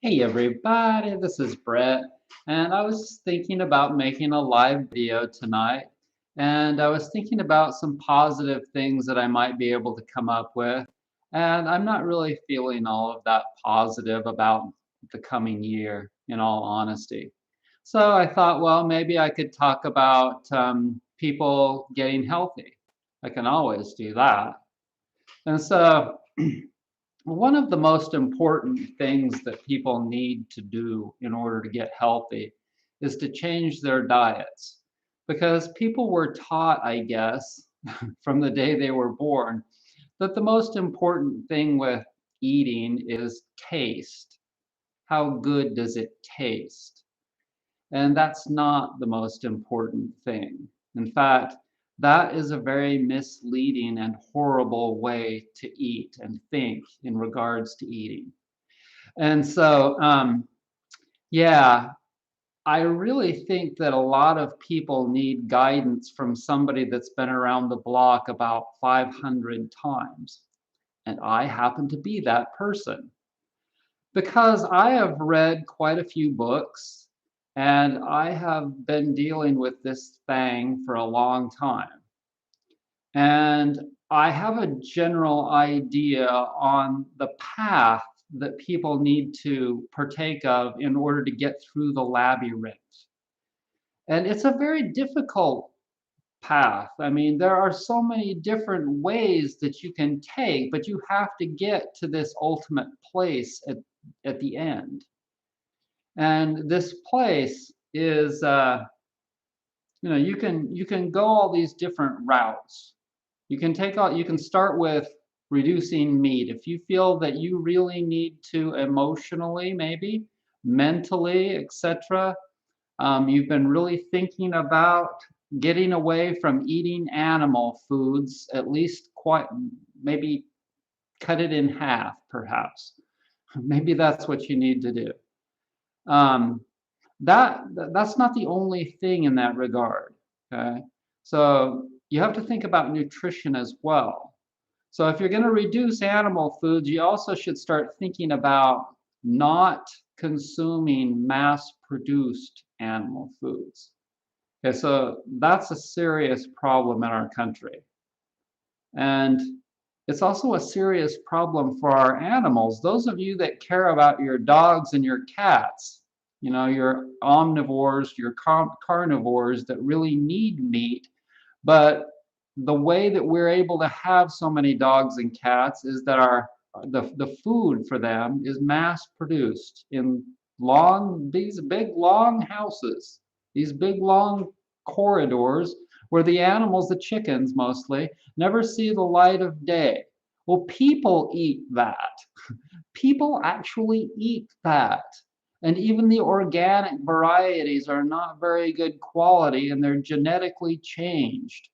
Hey everybody, this is Brett, and I was thinking about making a live video tonight, and I was thinking about some positive things that I might be able to come up with, and I'm not really feeling all of that positive about the coming year, in all honesty. So I thought, well, maybe I could talk about people getting healthy. I can always do that. And so one of the most important things that people need to do in order to get healthy is to change their diets. Because people were taught, I guess, from the day they were born, that the most important thing with eating is taste. How good does it taste? And that's not the most important thing. In fact, that is a very misleading and horrible way to eat and think in regards to eating. And so, yeah, I really think that a lot of people need guidance from somebody that's been around the block about 500 times. And I happen to be that person because I have read quite a few books and I have been dealing with this thing for a long time. And I have a general idea on the path that people need to partake of in order to get through the labyrinth. And it's a very difficult path. I mean, there are so many different ways that you can take, but you have to get to this ultimate place at the end. And this place is, you can go all these different routes. You can start with reducing meat. If you feel that you really need to emotionally, maybe mentally, etc., you've been really thinking about getting away from eating animal foods, at least quite maybe cut it in half, perhaps. Maybe that's what you need to do. Um, that's not the only thing in that regard. Okay, so you have to think about nutrition as well. So if you're going to reduce animal foods, you also should start thinking about not consuming mass-produced animal foods. Okay, so that's a serious problem in our country. And it's also a serious problem for our animals. Those of you that care about your dogs and your cats, your omnivores, your carnivores that really need meat, but the way that we're able to have so many dogs and cats is that the food for them is mass produced in these big long houses, these big long corridors where the animals, the chickens mostly, never see the light of day. Well, people eat that. People actually eat that. And even the organic varieties are not very good quality and they're genetically changed.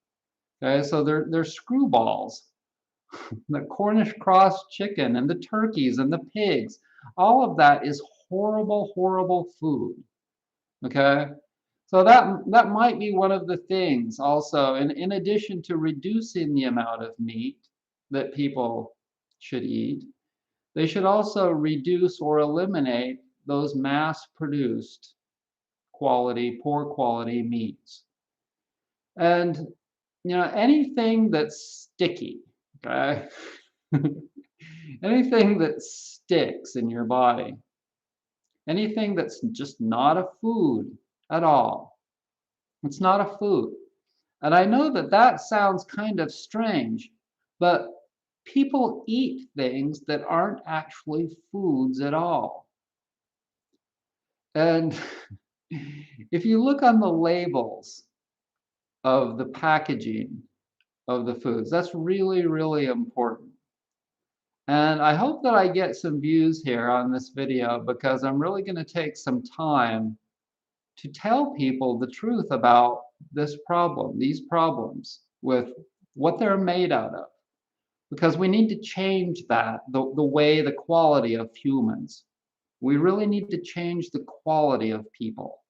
Okay, so they're screwballs. The Cornish cross chicken and the turkeys and the pigs, all of that is horrible, horrible food. Okay, so that might be one of the things also, in addition to reducing the amount of meat that people should eat, they should also reduce or eliminate those mass-produced poor quality meats. And anything that's sticky, okay? Anything that sticks in your body, anything that's just not a food at all. It's not a food. And I know that that sounds kind of strange, but people eat things that aren't actually foods at all. And if you look on the labels of the packaging of the foods, that's really, really important. And I hope that I get some views here on this video because I'm really going to take some time to tell people the truth about this problem, these problems with what they're made out of. Because we need to change that, the way, the quality of humans. We really need to change the quality of people.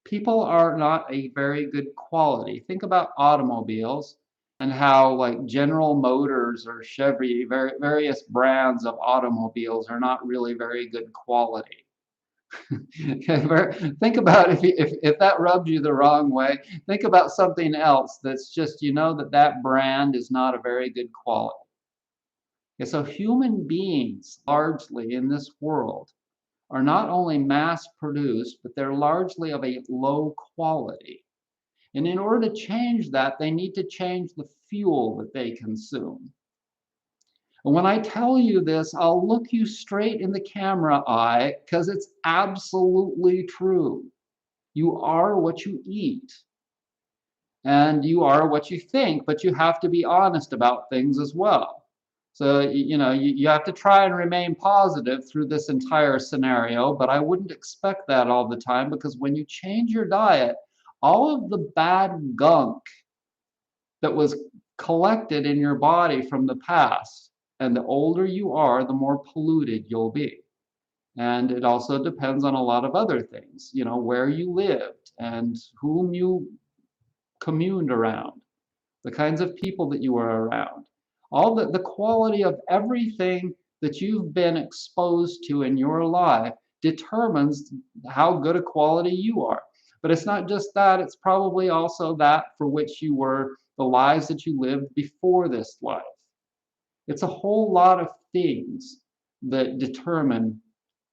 People are not a very good quality. Think about automobiles. and how like General Motors or Chevy, various brands of automobiles are not really very good quality. Think about if that rubs you the wrong way, think about something else that's just, you know, that brand is not a very good quality. Okay, so human beings largely in this world are not only mass produced, but they're largely of a low quality. And in order to change that, they need to change the fuel that they consume. And when I tell you this, I'll look you straight in the camera eye because it's absolutely true. You are what you eat, and you are what you think, but you have to be honest about things as well. So, you know, you have to try and remain positive through this entire scenario, but I wouldn't expect that all the time, because when you change your diet, all of the bad gunk that was collected in your body from the past, and the older you are, the more polluted you'll be. And it also depends on a lot of other things, you know, where you lived and whom you communed around, the kinds of people that you were around, all the quality of everything that you've been exposed to in your life determines how good a quality you are. But it's not just that, it's probably also that for which you were, the lives that you lived before this life. It's a whole lot of things that determine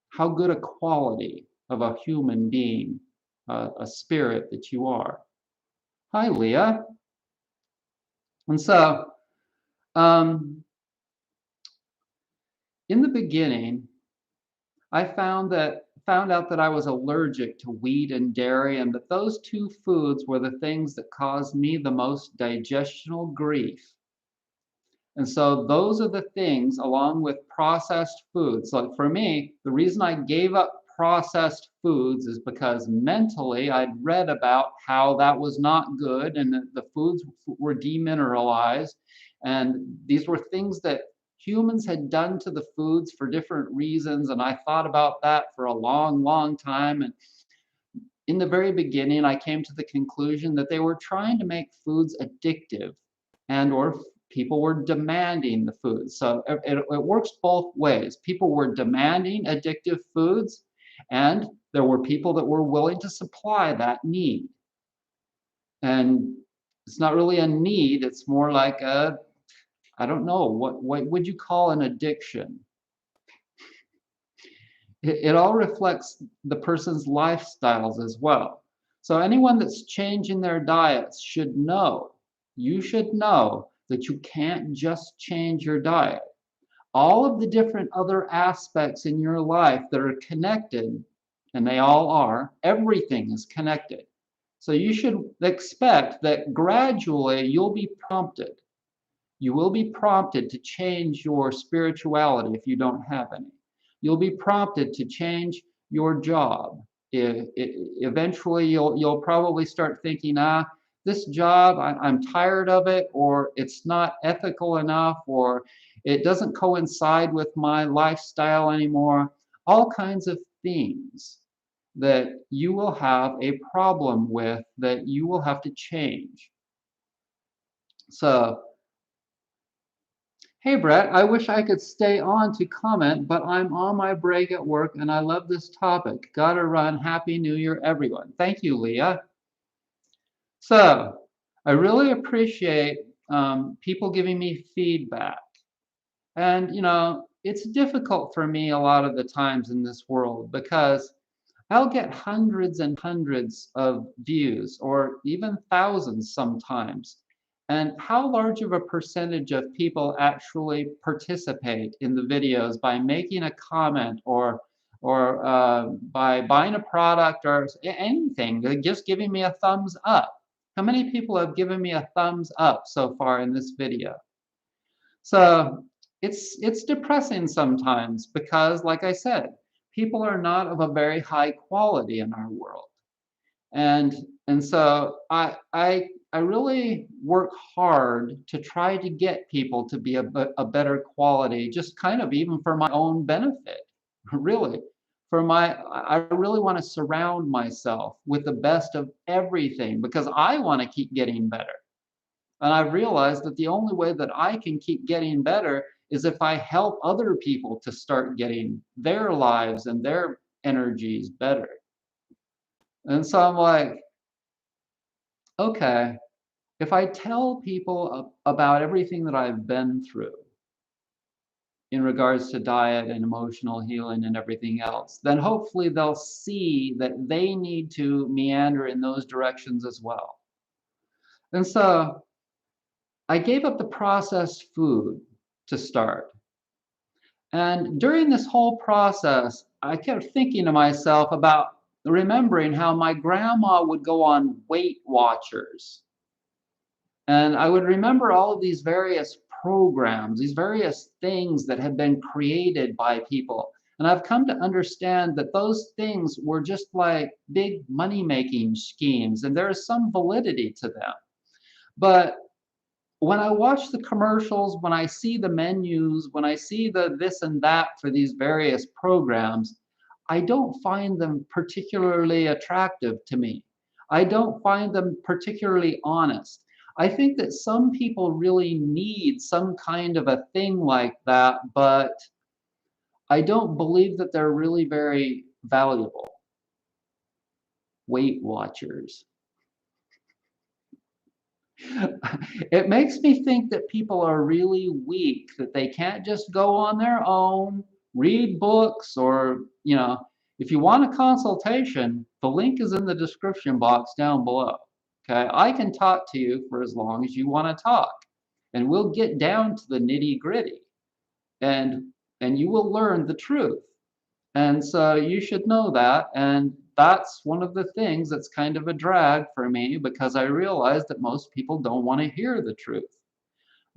how good a quality of a human being, a spirit that you are. Hi, Leah. And so, um, in the beginning, I found out that I was allergic to wheat and dairy, and that those two foods were the things that caused me the most digestional grief. And so those are the things, along with processed foods. So for me, the reason I gave up processed foods is because mentally I'd read about how that was not good, and that the foods were demineralized. And these were things that humans had done to the foods for different reasons. And I thought about that for a long, long time. And in the very beginning, I came to the conclusion that they were trying to make foods addictive, and or people were demanding the food. So it works both ways. People were demanding addictive foods, and there were people that were willing to supply that need. And it's not really a need, it's more like a, I don't know, what would you call an addiction? It all reflects the person's lifestyles as well. So anyone that's changing their diets should know, you should know that you can't just change your diet. All of the different other aspects in your life that are connected, and they all are, everything is connected. So you should expect that gradually you'll be prompted. You will be prompted to change your spirituality if you don't have any. You'll be prompted to change your job. Eventually, you'll probably start thinking, this job, I'm tired of it, or it's not ethical enough, or it doesn't coincide with my lifestyle anymore. All kinds of things that you will have a problem with, that you will have to change. So, hey Brett, I wish I could stay on to comment, but I'm on my break at work and I love this topic. Gotta run. Happy New Year, everyone. Thank you, Leah. So, I really appreciate people giving me feedback. And, you know, it's difficult for me a lot of the times in this world, because I'll get hundreds and hundreds of views, or even thousands sometimes. And how large of a percentage of people actually participate in the videos by making a comment, or by buying a product, or anything, just giving me a thumbs up? How many people have given me a thumbs up so far in this video? So it's depressing sometimes, because, like I said, people are not of a very high quality in our world. And so I really work hard to try to get people to be a better quality, just kind of even for my own benefit, really. I really want to surround myself with the best of everything, because I want to keep getting better. And I've realized that the only way that I can keep getting better is if I help other people to start getting their lives and their energies better. And so I'm like, okay, if I tell people about everything that I've been through in regards to diet and emotional healing and everything else, then hopefully they'll see that they need to meander in those directions as well. And so I gave up the processed food to start. And during this whole process, I kept thinking to myself about remembering how my grandma would go on Weight Watchers. And I would remember all of these various programs, these various things that had been created by people. And I've come to understand that those things were just like big money-making schemes, and there is some validity to them. But when I watch the commercials, when I see the menus, when I see the this and that for these various programs, I don't find them particularly attractive to me. I don't find them particularly honest. I think that some people really need some kind of a thing like that, but I don't believe that they're really very valuable. Weight Watchers. It makes me think that people are really weak, that they can't just go on their own, read books, or, if you want a consultation, the link is in the description box down below. Okay, I can talk to you for as long as you want to talk, and we'll get down to the nitty-gritty, and you will learn the truth. And so you should know that. And that's one of the things that's kind of a drag for me, because I realize that most people don't want to hear the truth.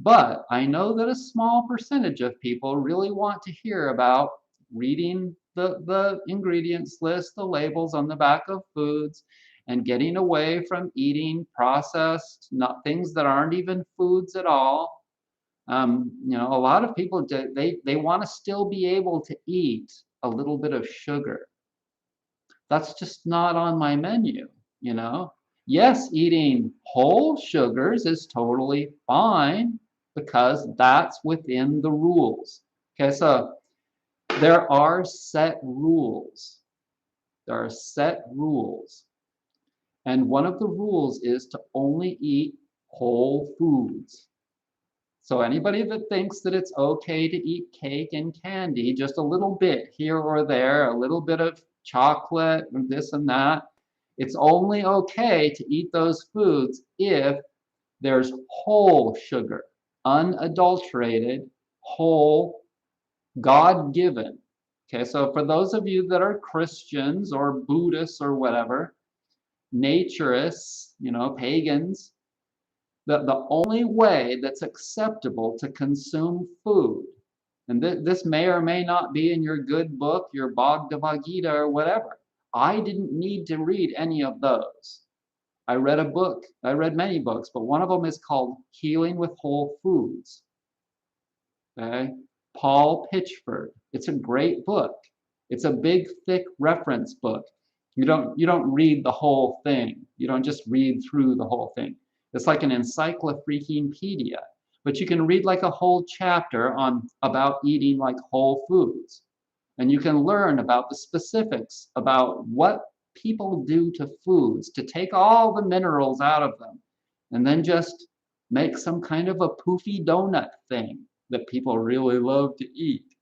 But I know that a small percentage of people really want to hear about reading the ingredients list, the labels on the back of foods, and getting away from eating processed, not things that aren't even foods at all. A lot of people they want to still be able to eat a little bit of sugar. That's just not on my menu, you know. Yes, eating whole sugars is totally fine because that's within the rules. Okay, so there are set rules. There are set rules. And one of the rules is to only eat whole foods. So anybody that thinks that it's okay to eat cake and candy, just a little bit here or there, a little bit of chocolate and this and that, it's only okay to eat those foods if there's whole sugar, unadulterated, whole, God-given. Okay, so for those of you that are Christians or Buddhists or whatever, naturists, pagans, the only way that's acceptable to consume food, and this may or may not be in your good book, your Bhagavad Gita or whatever. I didn't need to read any of those. I read many books, but one of them is called Healing with Whole Foods. Okay? Paul Pitchford. It's a great book. It's a big, thick reference book. You don't read the whole thing. You don't just read through the whole thing. It's like an encyclopedia, but you can read like a whole chapter about eating like whole foods. And you can learn about the specifics about what people do to foods to take all the minerals out of them and then just make some kind of a poofy donut thing that people really love to eat.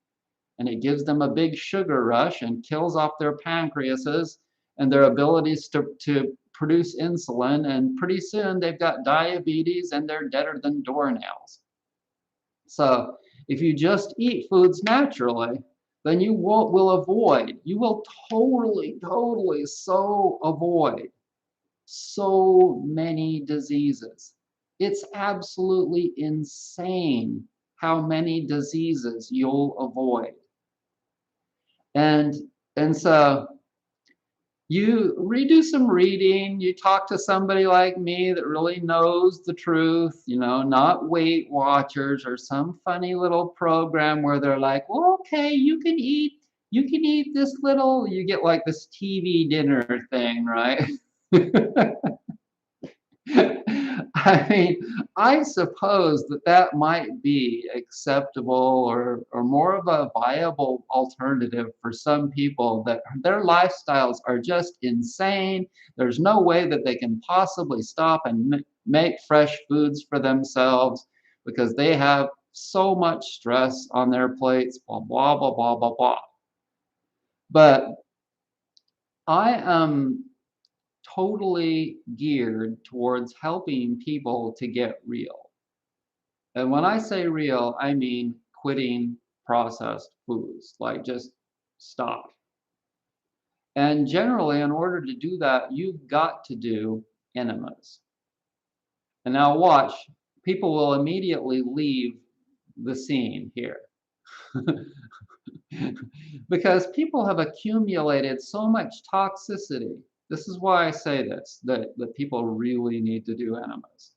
And it gives them a big sugar rush and kills off their pancreases and their abilities to produce insulin. And pretty soon they've got diabetes and they're deader than doornails. So if you just eat foods naturally, then you will totally so avoid so many diseases. It's absolutely insane how many diseases you'll avoid. And so you redo some reading, you talk to somebody like me that really knows the truth, not Weight Watchers or some funny little program where they're like, well, okay, you can eat this little, you get like this TV dinner thing, right? I mean, I suppose that that might be acceptable or more of a viable alternative for some people that their lifestyles are just insane. There's no way that they can possibly stop and make fresh foods for themselves because they have so much stress on their plates, blah, blah, blah, blah, blah, blah. But I am totally geared towards helping people to get real. And when I say real, I mean quitting processed foods, like just stop. And generally, in order to do that, you've got to do enemas. And now watch, people will immediately leave the scene here. Because people have accumulated so much toxicity. This is why I say this, that people really need to do enemas.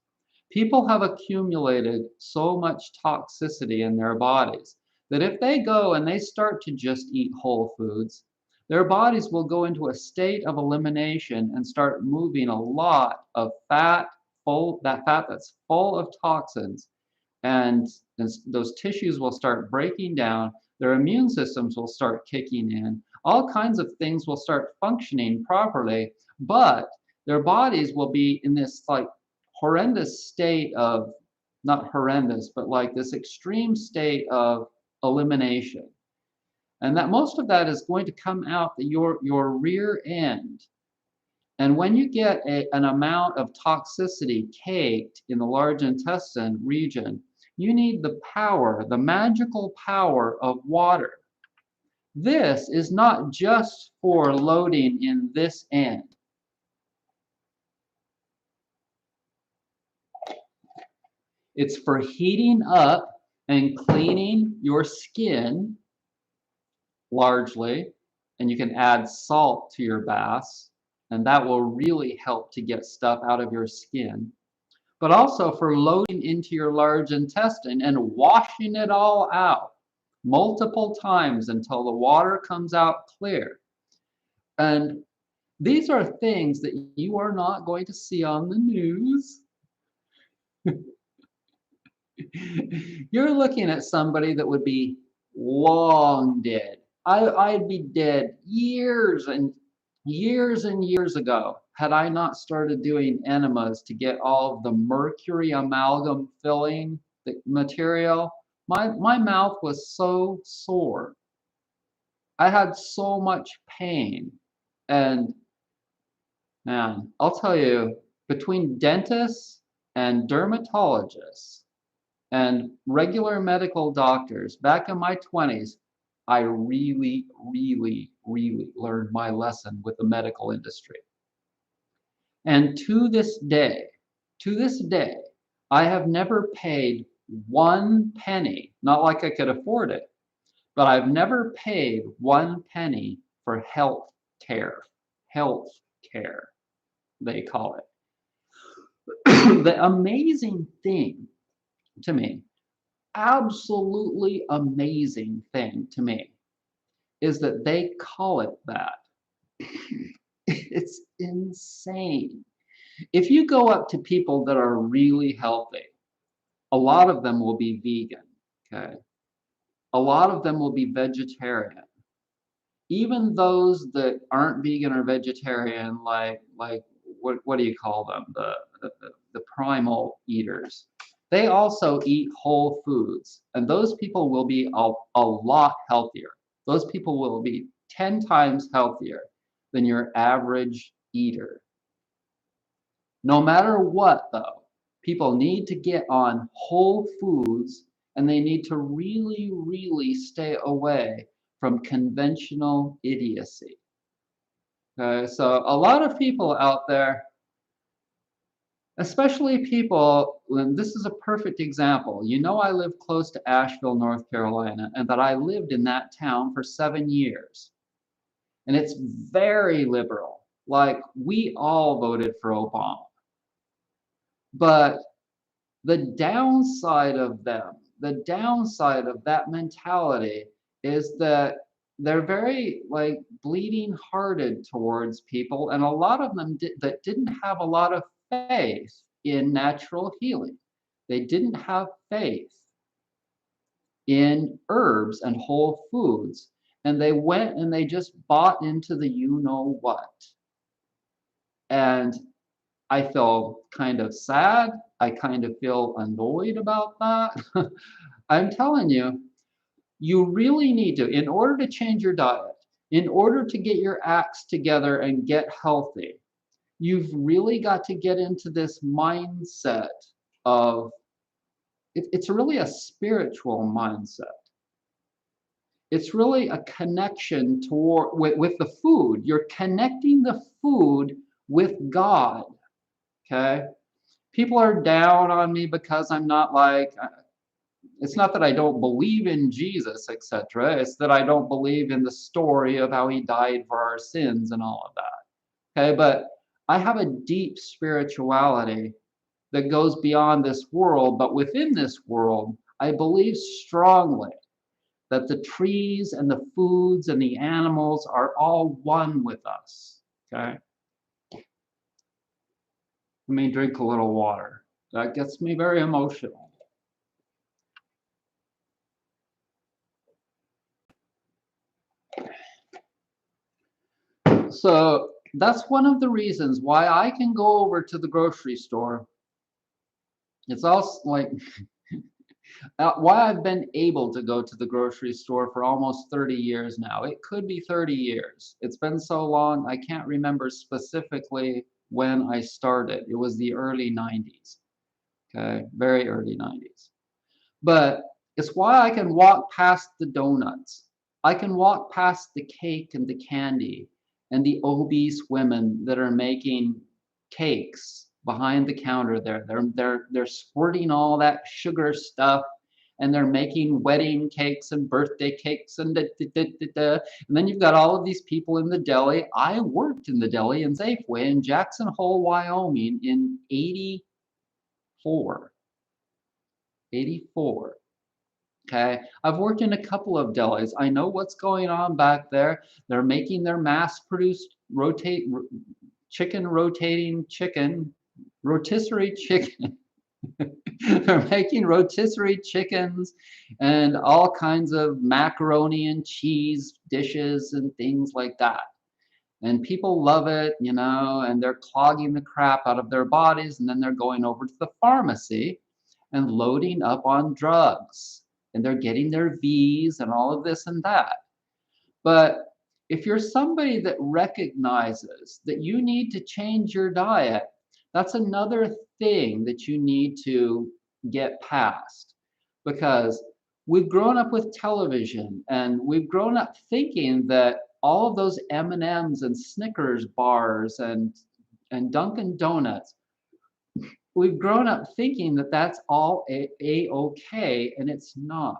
People have accumulated so much toxicity in their bodies that if they go and they start to just eat whole foods, their bodies will go into a state of elimination and start moving a lot of fat, that fat that's full of toxins, and those tissues will start breaking down, their immune systems will start kicking in, all kinds of things will start functioning properly, but their bodies will be in this like horrendous state of, not horrendous, but like this extreme state of elimination. And that most of that is going to come out your rear end. And when you get an amount of toxicity caked in the large intestine region, you need the power, the magical power of water. This is not just for loading in this end. It's for heating up and cleaning your skin largely, and you can add salt to your baths, and that will really help to get stuff out of your skin. But also for loading into your large intestine and washing it all out multiple times until the water comes out clear. And these are things that you are not going to see on the news. You're looking at somebody that would be long dead. I'd be dead years and years ago had I not started doing enemas to get all of the mercury amalgam filling the material. My mouth was so sore. I had so much pain. And man, I'll tell you, between dentists and dermatologists and regular medical doctors back in my 20s, I really, really, really learned my lesson with the medical industry. And to this day, I have never paid 1 penny, not like I could afford it, but I've never paid 1 penny for health care, they call it. The amazing thing to me, absolutely amazing thing to me, is that they call it that. It's insane. If you go up to people that are really healthy, a lot of them will be vegan, okay? A lot of them will be vegetarian. Even those that aren't vegan or vegetarian, like what do you call them? The primal eaters. They also eat whole foods, and those people will be a lot healthier. Those people will be 10 times healthier than your average eater. No matter what, though, people need to get on whole foods and they need to really, really stay away from conventional idiocy. Okay, so a lot of people out there, especially people, and this is a perfect example. You know, I live close to Asheville, North Carolina, and that I lived in that town for 7 years. And it's very liberal. Like, we all voted for Obama. But the downside of them, the downside of that mentality is that they're very like bleeding hearted towards people, and a lot of them that didn't have a lot of faith in natural healing. They didn't have faith in herbs and whole foods. And they went and they just bought into the you know what. And I feel kind of sad. I kind of feel annoyed about that. I'm telling you, you really need to, in order to change your diet, in order to get your acts together and get healthy, you've really got to get into this mindset of, it's really a spiritual mindset. It's really a connection toward with the food. You're connecting the food with God. Okay? People are down on me because I'm not like, it's not that I don't believe in Jesus, etc. It's that I don't believe in the story of how he died for our sins and all of that. Okay? But I have a deep spirituality that goes beyond this world, but within this world, I believe strongly that the trees and the foods and the animals are all one with us. Okay? Let me drink a little water. That gets me very emotional. So that's one of the reasons why I can go over to the grocery store. It's also like why I've been able to go to the grocery store for almost 30 years now. It could be 30 years. It's been so long, I can't remember specifically when I started. It was the early 90s. Okay, very early 90s. But it's why I can walk past the donuts. I can walk past the cake and the candy and the obese women that are making cakes behind the counter there. They're squirting all that sugar stuff and they're making wedding cakes and birthday cakes and da, da, da, da, da. And then you've got all of these people in the deli. I worked in the deli in Safeway in Jackson Hole, Wyoming in 84. 84. Okay, I've worked in a couple of delis. I know what's going on back there. They're making their mass-produced rotisserie chicken. They're making rotisserie chickens and all kinds of macaroni and cheese dishes and things like that. And people love it, you know, and they're clogging the crap out of their bodies, and then they're going over to the pharmacy and loading up on drugs. And they're getting their V's and all of this and that. But if you're somebody that recognizes that you need to change your diet, that's another thing that you need to get past. Because we've grown up with television and we've grown up thinking that all of those M&Ms and Snickers bars and Dunkin' Donuts, we've grown up thinking that that's all a-okay, and it's not.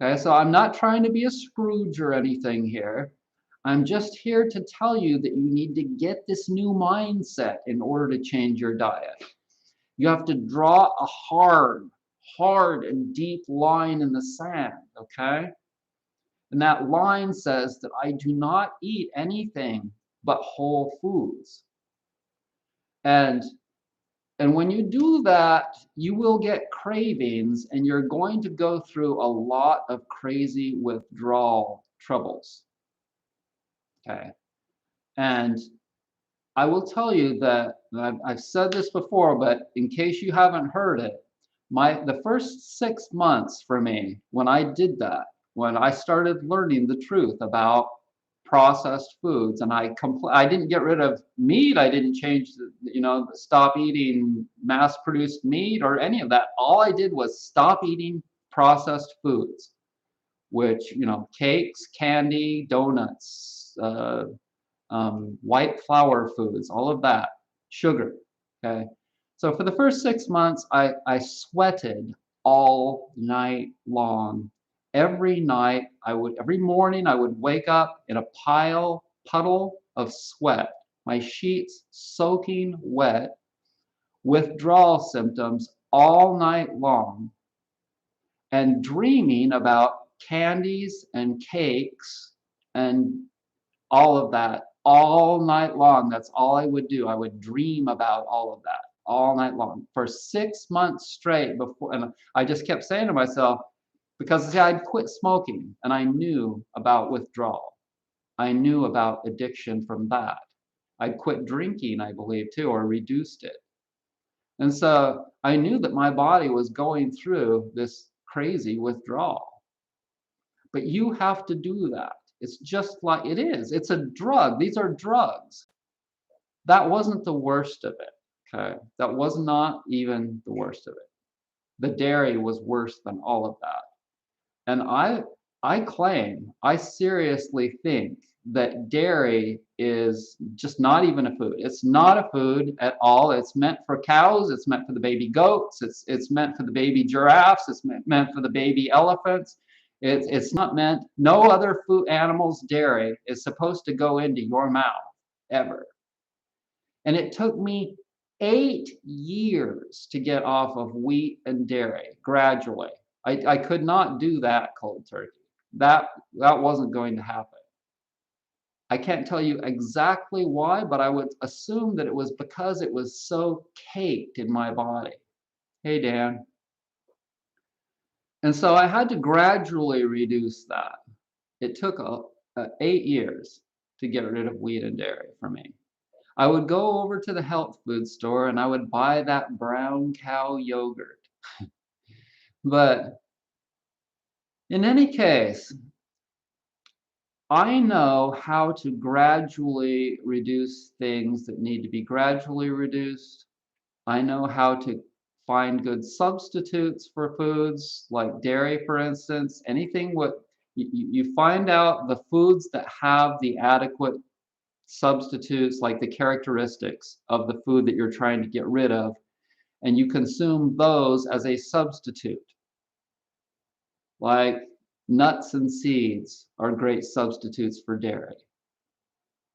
Okay, so I'm not trying to be a Scrooge or anything here. I'm just here to tell you that you need to get this new mindset in order to change your diet. You have to draw a hard and deep line in the sand, okay? And that line says that I do not eat anything but whole foods. And when you do that, you will get cravings and you're going to go through a lot of crazy withdrawal troubles. Okay. And I will tell you that I've said this before, but in case you haven't heard it, the first 6 months for me, when I did that, when I started learning the truth about processed foods, and I didn't get rid of meat, I didn't change stop eating mass-produced meat or any of that. All I did was stop eating processed foods, which, cakes, candy, donuts, white flour foods, all of that, sugar. Okay, so for the first 6 months, I sweated all night long. Every night, every morning, I would wake up in a puddle of sweat, my sheets soaking wet, withdrawal symptoms all night long, and dreaming about candies and cakes and all of that all night long. That's all I would do. I would dream about all of that. all night long for 6 months straight before. And I just kept saying to myself, because see, I'd quit smoking and I knew about withdrawal. I knew about addiction from that. I'd quit drinking, I believe, too, or reduced it. And so I knew that my body was going through this crazy withdrawal. But you have to do that. It's just like it is. It's a drug. These are drugs. That wasn't the worst of it. Okay. That was not even the worst of it. The dairy was worse than all of that. And I seriously think that dairy is just not even a food. It's not a food at all. It's meant for cows. It's meant for the baby goats. It's meant for the baby giraffes. It's meant for the baby elephants. It's not meant, no other food animal's dairy is supposed to go into your mouth ever. And it took me 8 years to get off of wheat and dairy gradually. I could not do that cold turkey. That wasn't going to happen. I can't tell you exactly why, but I would assume that it was because it was so caked in my body. Hey, Dan. And so I had to gradually reduce that. It took 8 years to get rid of wheat and dairy for me. I would go over to the health food store and I would buy that brown cow yogurt. But in any case, I know how to gradually reduce things that need to be gradually reduced. I know how to find good substitutes for foods like dairy, for instance. Anything what you find out the foods that have the adequate substitutes, like the characteristics of the food that you're trying to get rid of, and you consume those as a substitute. Like nuts and seeds are great substitutes for dairy.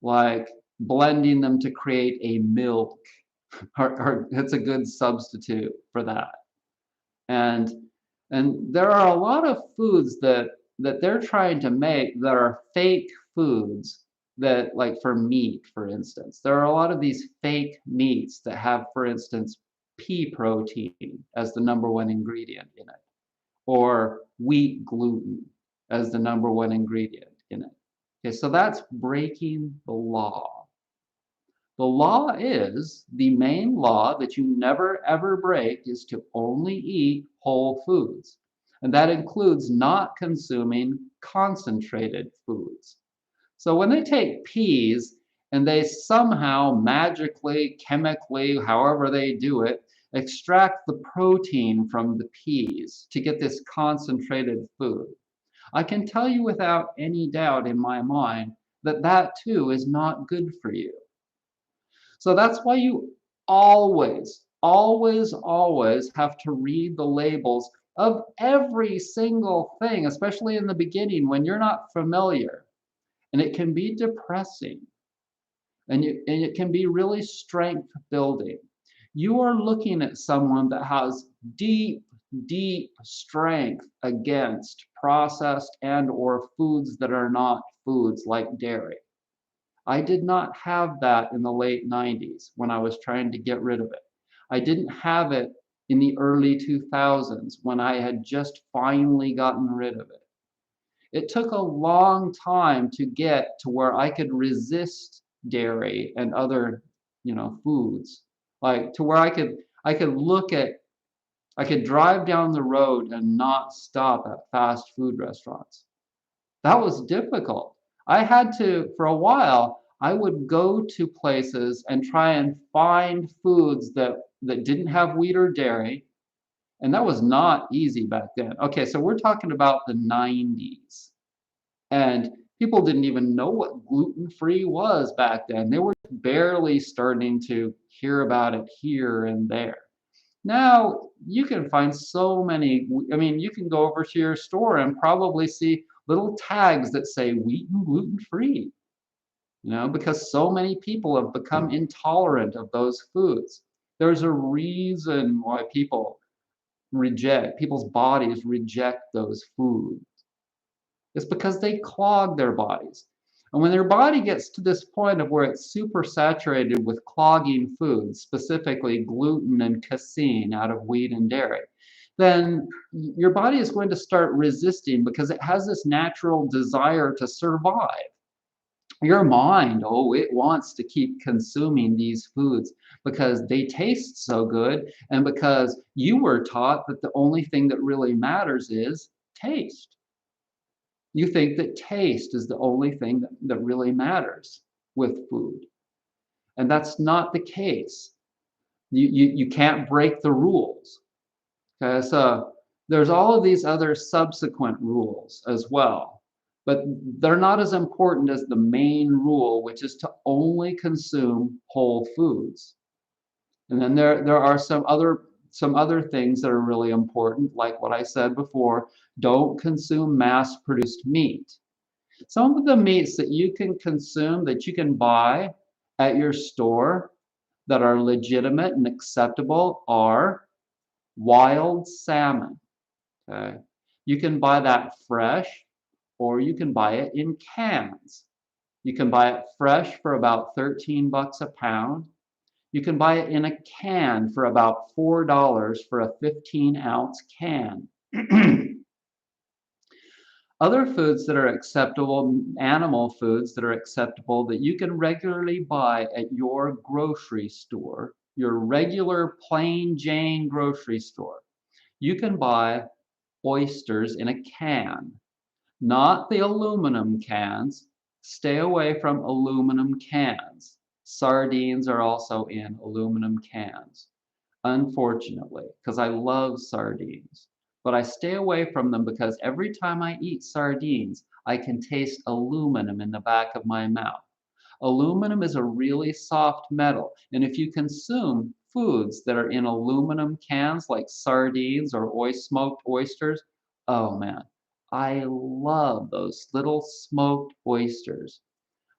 Like blending them to create a milk, it's a good substitute for that. And there are a lot of foods that they're trying to make that are fake foods, that, like for meat, for instance. There are a lot of these fake meats that have, for instance, pea protein as the #1 ingredient in it, or wheat gluten as the #1 ingredient in it. Okay, so that's breaking the law. The law is, the main law that you never ever break is to only eat whole foods. And that includes not consuming concentrated foods. So when they take peas and they somehow magically, chemically, however they do it, extract the protein from the peas to get this concentrated food, I can tell you without any doubt in my mind that that too is not good for you. So that's why you always, always, always have to read the labels of every single thing, especially in the beginning when you're not familiar. And it can be depressing, and it can be really strength building. You are looking at someone that has deep, deep strength against processed and or foods that are not foods like dairy. I did not have that in the late 90s when I was trying to get rid of it. I didn't have it in the early 2000s when I had just finally gotten rid of it. It took a long time to get to where I could resist dairy and other, foods. Like to where I could drive down the road and not stop at fast food restaurants. That was difficult. I had to, for a while, I would go to places and try and find foods that didn't have wheat or dairy. And that was not easy back then. Okay, so we're talking about the 90s. And people didn't even know what gluten-free was back then. They were barely starting to hear about it here and there. Now, you can find so many, you can go over to your store and probably see little tags that say wheat and gluten-free, because so many people have become intolerant of those foods. There's a reason why people's bodies reject those foods. It's because they clog their bodies. And when your body gets to this point of where it's super saturated with clogging foods, specifically gluten and casein out of wheat and dairy, then your body is going to start resisting because it has this natural desire to survive. Your mind, oh, it wants to keep consuming these foods because they taste so good and because you were taught that the only thing that really matters is taste. You think that taste is the only thing that really matters with food. And that's not the case. You can't break the rules. Okay, so there's all of these other subsequent rules as well, but they're not as important as the main rule, which is to only consume whole foods. And then there are some other things that are really important, like what I said before, don't consume mass-produced meat. Some of the meats that you can consume, that you can buy at your store that are legitimate and acceptable are wild salmon. Okay. You can buy that fresh or you can buy it in cans. You can buy it fresh for about 13 bucks a pound. You can buy it in a can for about $4 for a 15-ounce can. Other foods that are acceptable, animal foods that are acceptable that you can regularly buy at your grocery store, your regular plain Jane grocery store. You can buy oysters in a can, not the aluminum cans. Stay away from aluminum cans. Sardines are also in aluminum cans, unfortunately, because I love sardines. But I stay away from them because every time I eat sardines, I can taste aluminum in the back of my mouth. Aluminum is a really soft metal, and if you consume foods that are in aluminum cans like sardines or smoked oysters, oh man, I love those little smoked oysters.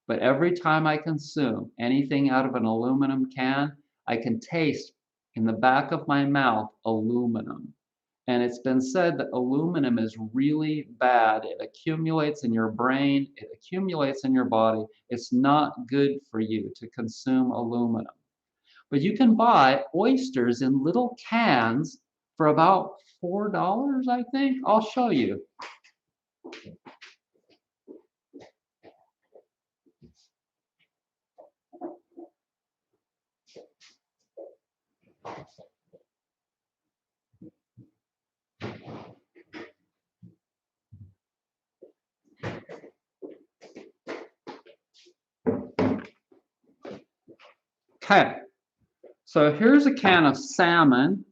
But every time I consume anything out of an aluminum can, I can taste in the back of my mouth aluminum. And it's been said that aluminum is really bad. It accumulates in your brain, it accumulates in your body. It's not good for you to consume aluminum. But you can buy oysters in little cans for about $4, I think. I'll show you. Okay, so here's a can of salmon,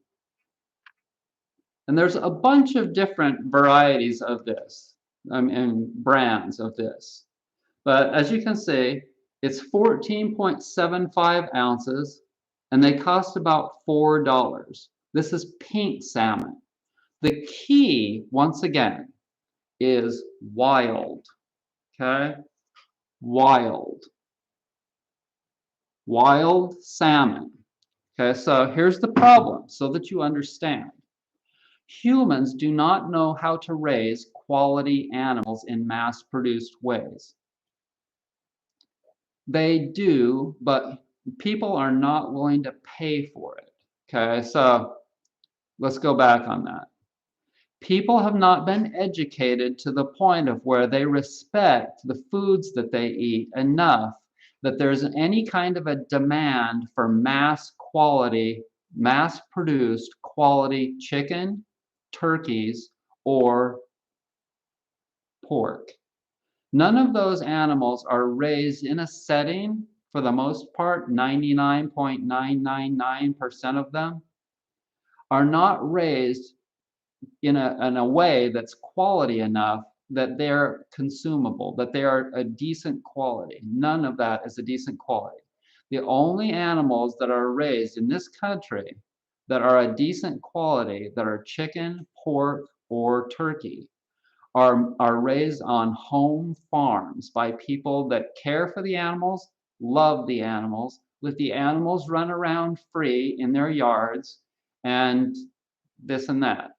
and there's a bunch of different varieties of this, and brands of this. But as you can see, it's 14.75 ounces, and they cost about $4. This is pink salmon. The key, once again, is wild, okay? Wild. Wild salmon. Okay, so here's the problem so that you understand. Humans do not know how to raise quality animals in mass-produced ways. They do, but people are not willing to pay for it. Okay, so let's go back on that. People have not been educated to the point of where they respect the foods that they eat enough that there's any kind of a demand for mass-produced quality chicken, turkeys, or pork. None of those animals are raised in a setting, for the most part, 99.999% of them are not raised in a way that's quality enough that they're consumable, that they are a decent quality. None of that is a decent quality. The only animals that are raised in this country that are a decent quality, that are chicken, pork, or turkey, are raised on home farms by people that care for the animals, love the animals, let the animals run around free in their yards, and this and that.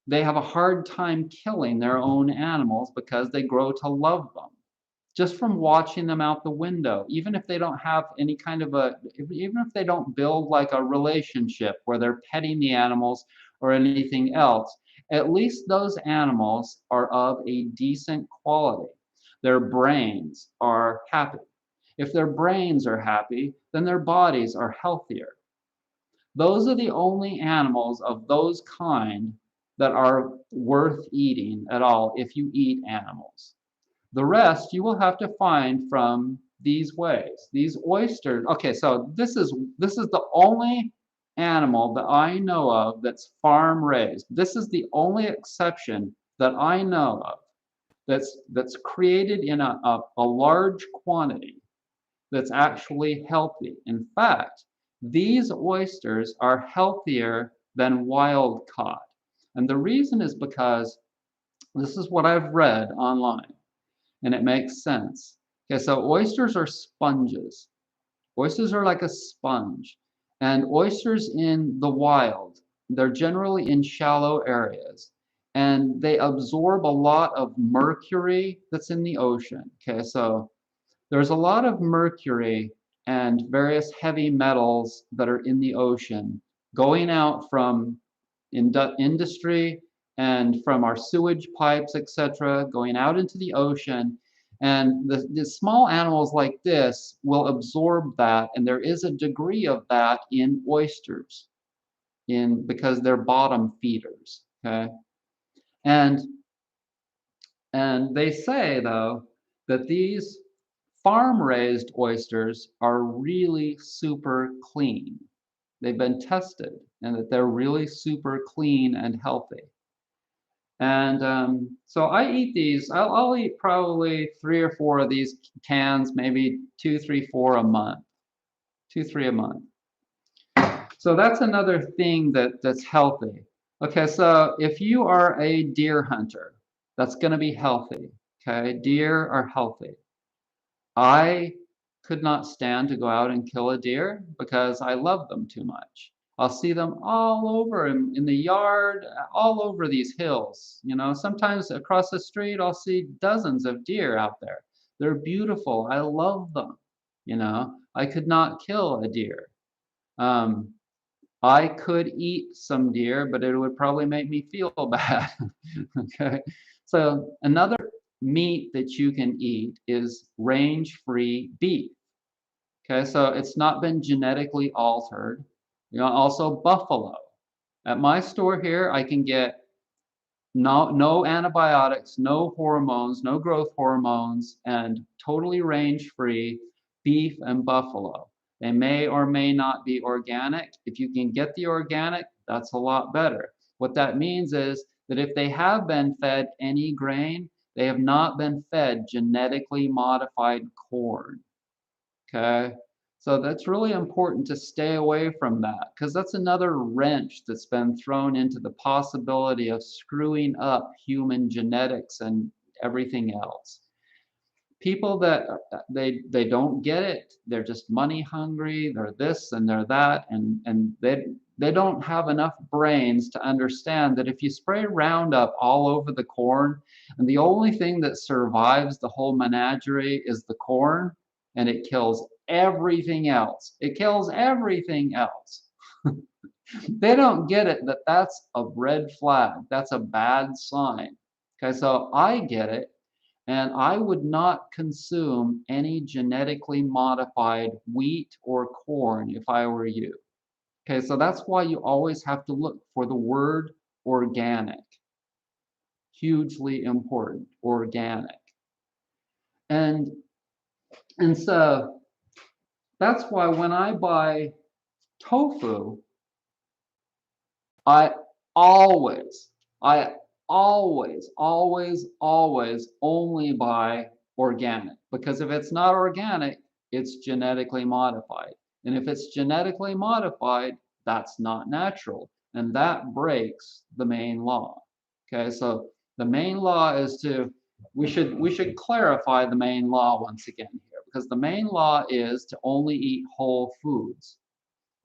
They have a hard time killing their own animals because they grow to love them. just from watching them out the window, even if they don't have any kind of even if they don't build like a relationship where they're petting the animals or anything else, at least those animals are of a decent quality. Their brains are happy. If their brains are happy, then their bodies are healthier. Those are the only animals of those kind that are worth eating at all if you eat animals. The rest you will have to find from these ways. These oysters. Okay, so this is the only animal that I know of that's farm raised. This is the only exception that I know of that's created in a large quantity that's actually healthy. In fact, these oysters are healthier than wild caught. And the reason is because this is what I've read online, and it makes sense. Okay, so oysters are sponges. Oysters are like a sponge. And oysters in the wild, they're generally in shallow areas. And they absorb a lot of mercury that's in the ocean. Okay, so there's a lot of mercury and various heavy metals that are in the ocean going out from industry and from our sewage pipes, etc., going out into the ocean. And the small animals like this will absorb that, and there is a degree of that in oysters, because they're bottom feeders. Okay, and and they say though that these farm-raised oysters are really super clean. They've been tested, and that they're really super clean and healthy. And so I eat these. I'll eat probably 3 or 4 of these cans, maybe 2, 3, 4 a month, 2, 3 a month. So that's another thing that's healthy. Okay, so if you are a deer hunter, that's going to be healthy. Okay, deer are healthy. I could not stand to go out and kill a deer because I love them too much. I'll see them all over in the yard, all over these hills. You know, sometimes across the street, I'll see dozens of deer out there. They're beautiful. I love them. You know, I could not kill a deer. Um, I could eat some deer, but it would probably make me feel bad. Okay. So another meat that you can eat is range-free beef. Okay, so it's not been genetically altered. You know, also buffalo. At my store here, I can get no antibiotics, no hormones, no growth hormones, and totally range-free beef and buffalo. They may or may not be organic. If you can get the organic, that's a lot better. What that means is that if they have been fed any grain, they have not been fed genetically modified corn. Okay? So that's really important to stay away from that, because that's another wrench that's been thrown into the possibility of screwing up human genetics and everything else. People that they don't get it, they're just money hungry, they're this and they're that, and they don't have enough brains to understand that if you spray Roundup all over the corn, and the only thing that survives the whole menagerie is the corn, and it kills everything else. It kills everything else. They don't get it that that's a red flag. That's a bad sign. Okay, so I get it, and I would not consume any genetically modified wheat or corn if I were you. Okay, so that's why you always have to look for the word organic. Hugely important, organic. And and so that's why when I buy tofu, I always, I always only buy organic, because if it's not organic, it's genetically modified. And if it's genetically modified, that's not natural. And that breaks the main law. Okay, so the main law is we should clarify the main law once again here, because the main law is to only eat whole foods.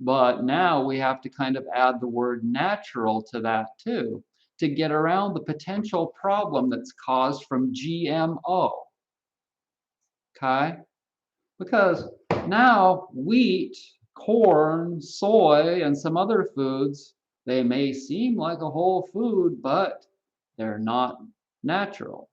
But now we have to kind of add the word natural to that too, to get around the potential problem that's caused from GMO. okay? Because now wheat, corn, soy, and some other foods, they may seem like a whole food, but they're not natural.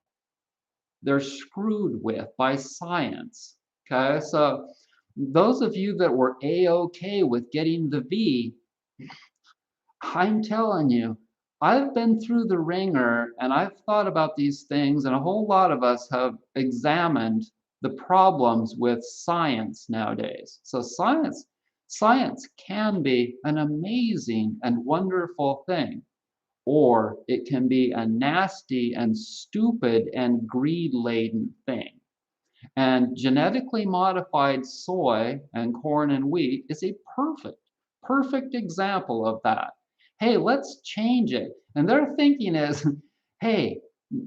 They're screwed with by science, okay? So those of you that were A-okay with getting the V, I'm telling you, I've been through the ringer and I've thought about these things, and a whole lot of us have examined the problems with science nowadays. So science can be an amazing and wonderful thing, or it can be a nasty and stupid and greed-laden thing. And genetically modified soy and corn and wheat is a perfect example of that. Hey, let's change it. And their thinking is, hey,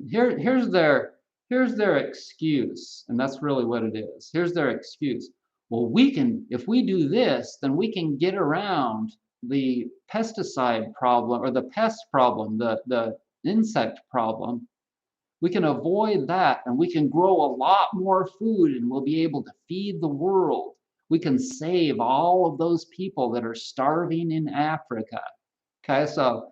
here's their excuse. And that's really what it is. Here's their excuse. Well, if we do this, then we can get around the pesticide problem or the pest problem, the insect problem. We can avoid that and we can grow a lot more food and we'll be able to feed the world. We can save all of those people that are starving in Africa. Okay, so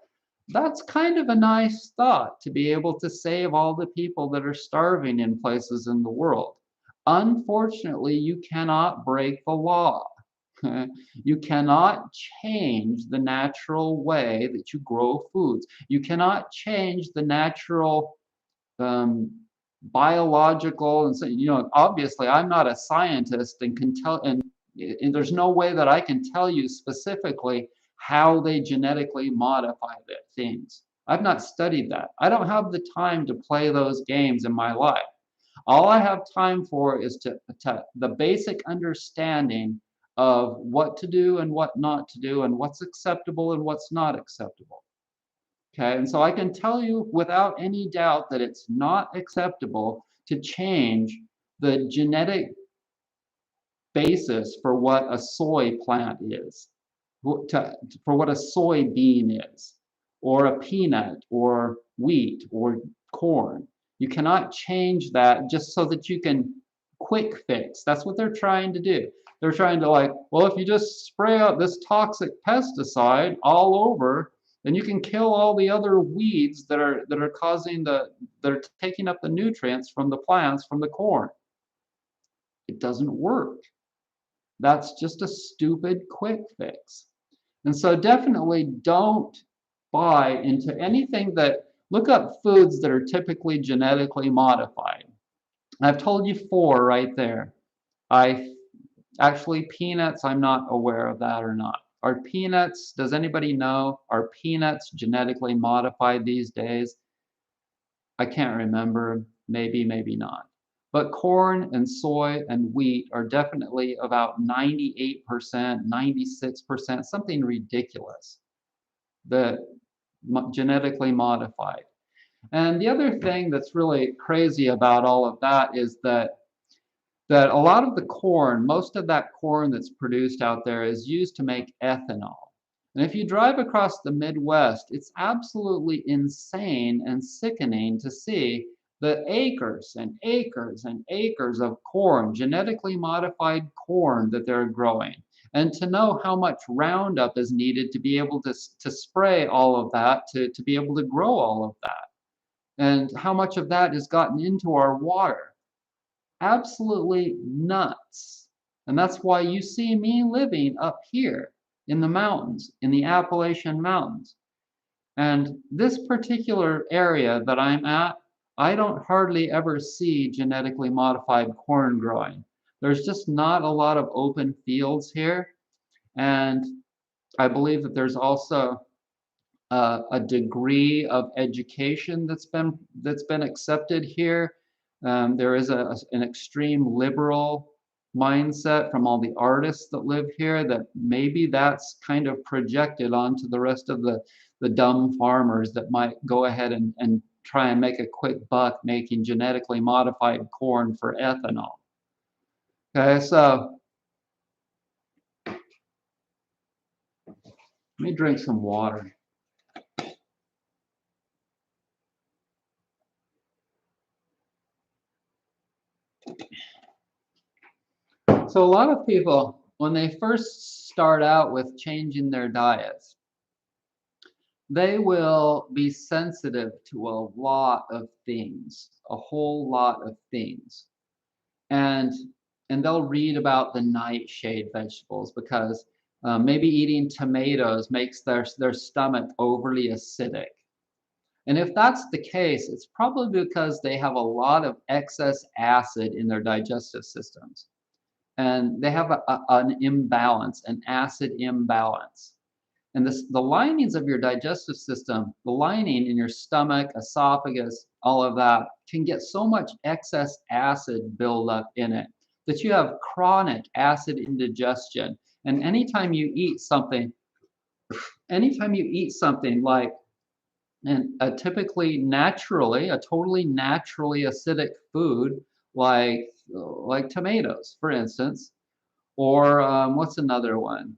that's kind of a nice thought, to be able to save all the people that are starving in places in the world. Unfortunately, you cannot break the law. You cannot change the natural way that you grow foods. You cannot change the natural um, biological, and so, you know, obviously I'm not a scientist and can tell, and there's no way that I can tell you specifically how they genetically modify the things. I've not studied that. I don't have the time to play those games in my life. All I have time for is to the basic understanding of what to do and what not to do, and what's acceptable and what's not acceptable. Okay, and so I can tell you without any doubt that it's not acceptable to change the genetic basis for what a soy plant is, for what a soybean is, or a peanut, or wheat, or corn. You cannot change that just so that you can quick fix. That's what they're trying to do. They're trying to, like, well, if you just spray out this toxic pesticide all over, then you can kill all the other weeds that are that are taking up the nutrients from the plants, from the corn. It doesn't work. That's just a stupid quick fix. And so definitely don't buy into anything that, look up foods that are typically genetically modified. I've told you 4 right there. Actually, peanuts, I'm not aware of that or not. Are peanuts, does anybody know, are peanuts genetically modified these days? I can't remember, maybe, maybe not. But corn and soy and wheat are definitely about 98%, 96%, something ridiculous, that genetically modified. And the other thing that's really crazy about all of that is that a lot of the corn, most of that corn that's produced out there is used to make ethanol. And if you drive across the Midwest, it's absolutely insane and sickening to see the acres and acres and acres of corn, genetically modified corn that they're growing. And to know how much Roundup is needed to be able to spray all of that, to be able to grow all of that. And how much of that has gotten into our water. Absolutely nuts. And that's why you see me living up here in the mountains, in the Appalachian Mountains. And this particular area that I'm at, I don't hardly ever see genetically modified corn growing. There's just not a lot of open fields here. And I believe that there's also a degree of education that's been accepted here. There is an extreme liberal mindset from all the artists that live here, that maybe that's kind of projected onto the rest of the dumb farmers that might go ahead and try and make a quick buck making genetically modified corn for ethanol. Okay, so let me drink some water. So a lot of people, when they first start out with changing their diets, they will be sensitive to a lot of things, a whole lot of things. And they'll read about the nightshade vegetables because maybe eating tomatoes makes their stomach overly acidic. And if that's the case, it's probably because they have a lot of excess acid in their digestive systems. And they have an imbalance, an acid imbalance. And the linings of your digestive system, the lining in your stomach, esophagus, all of that, can get so much excess acid buildup in it that you have chronic acid indigestion. And anytime you eat something like and a typically naturally, a totally naturally acidic food like tomatoes, for instance, or what's another one?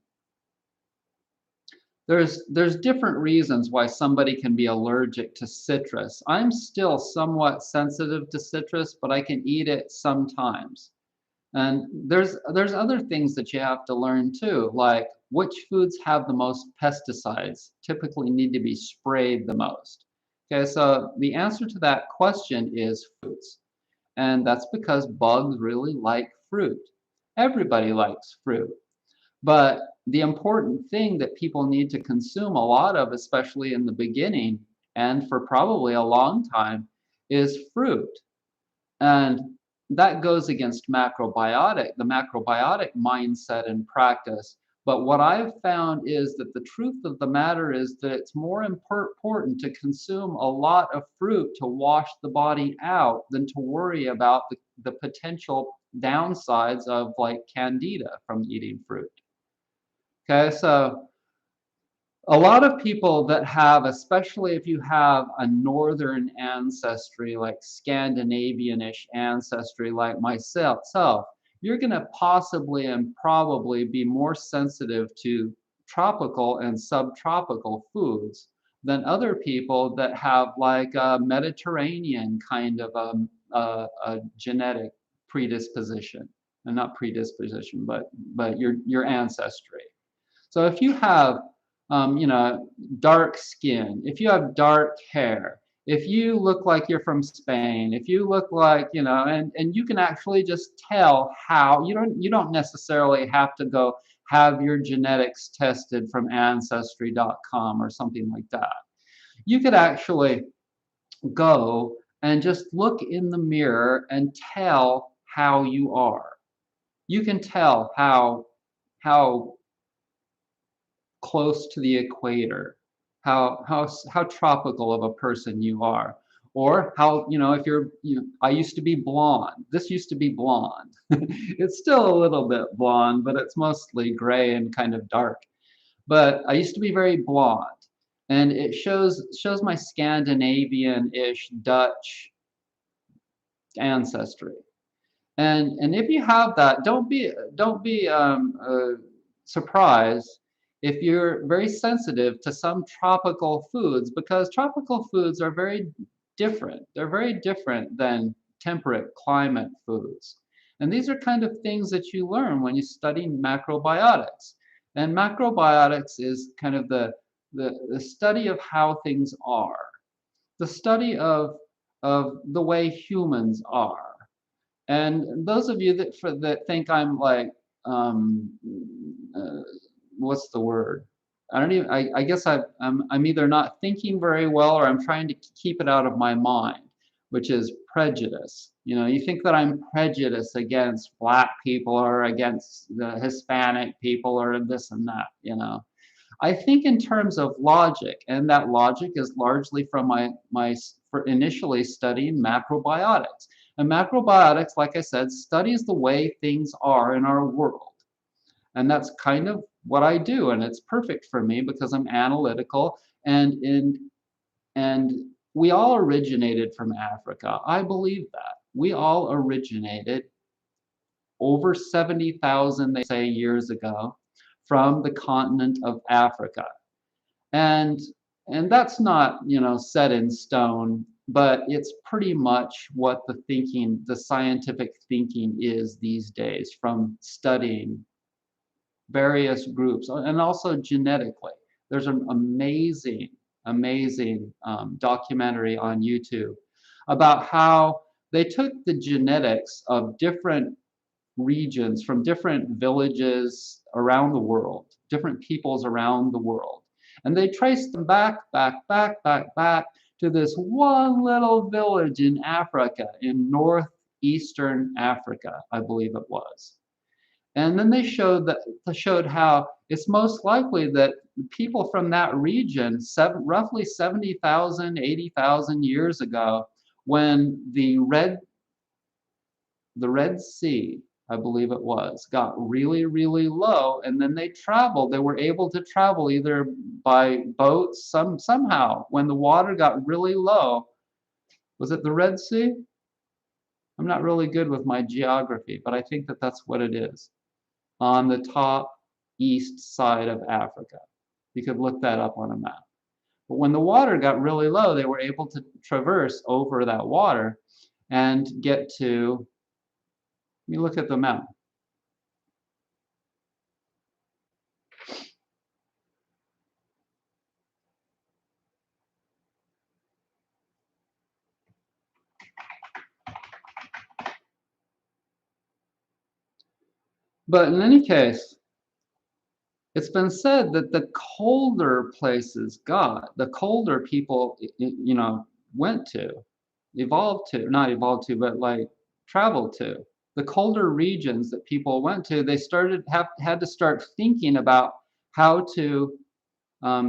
There's different reasons why somebody can be allergic to citrus. I'm still somewhat sensitive to citrus, but I can eat it sometimes. And there's other things that you have to learn too, like which foods have the most pesticides, typically need to be sprayed the most. Okay, so the answer to that question is fruits. And that's because bugs really like fruit. Everybody likes fruit. But the important thing that people need to consume a lot of, especially in the beginning and for probably a long time, is fruit. And that goes against the macrobiotic mindset and practice. But what I've found is that the truth of the matter is that it's more important to consume a lot of fruit to wash the body out than to worry about the potential downsides of like candida from eating fruit. Okay, so a lot of people that have, especially if you have a northern ancestry, like Scandinavianish ancestry, like myself, you're going to possibly and probably be more sensitive to tropical and subtropical foods than other people that have like a Mediterranean kind of a genetic predisposition, and not predisposition, but your ancestry. So if you have, dark skin, if you have dark hair, if you look like you're from Spain, if you look like, and you can actually just tell how, you don't necessarily have to go have your genetics tested from ancestry.com or something like that. You could actually go and just look in the mirror and tell how you are. You can tell how close to the equator, how tropical of a person you are, or how, if I used to be blonde. This used to be blonde. It's still a little bit blonde, but it's mostly gray and kind of dark. But I used to be very blonde, and it shows my Scandinavian-ish Dutch ancestry. And if you have that, don't be surprised if you're very sensitive to some tropical foods, because tropical foods are very different. They're very different than temperate climate foods. And these are kind of things that you learn when you study macrobiotics. And macrobiotics is kind of the study of how things are, the study of the way humans are. And those of you that think I'm like, uh, what's the word? I don't even. I guess I'm either not thinking very well or I'm trying to keep it out of my mind, which is prejudice. You think that I'm prejudiced against black people or against the Hispanic people or this and that. I think in terms of logic, and that logic is largely from my for initially studying macrobiotics. And macrobiotics, like I said, studies the way things are in our world. And that's kind of what I do, and it's perfect for me because I'm analytical, and we all originated from Africa. I believe that. We all originated over 70,000, they say, years ago from the continent of Africa. And that's not, set in stone. but it's pretty much what the thinking, the scientific thinking is these days from studying various groups and also genetically. There's an amazing documentary on YouTube about how they took the genetics of different regions from different villages around the world, different peoples around the world. And they traced them back to this one little village in Africa, in northeastern Africa, I believe it was. And then they showed how it's most likely that people from that region, roughly 70,000, 80,000 years ago, when the Red Sea, I believe it was, got really, really low, and then they traveled. They were able to travel either by boat, somehow. When the water got really low, was it the Red Sea? I'm not really good with my geography, but I think that that's what it is. On the top east side of Africa. You could look that up on a map. But when the water got really low, they were able to traverse over that water and get to, let me look at the map. But in any case, it's been said that the colder places the colder people, went to, not evolved to, but like traveled to, the colder regions that people went to, they had to start thinking about how to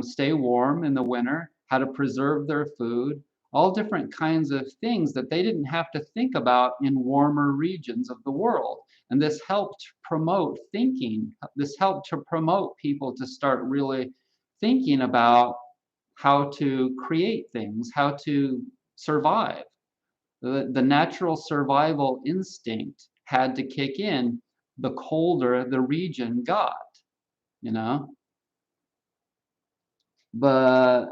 stay warm in the winter, how to preserve their food, all different kinds of things that they didn't have to think about in warmer regions of the world. And this helped promote thinking. This helped to promote people to start really thinking about how to create things, how to survive. The natural survival instinct had to kick in the colder the region got, you know? But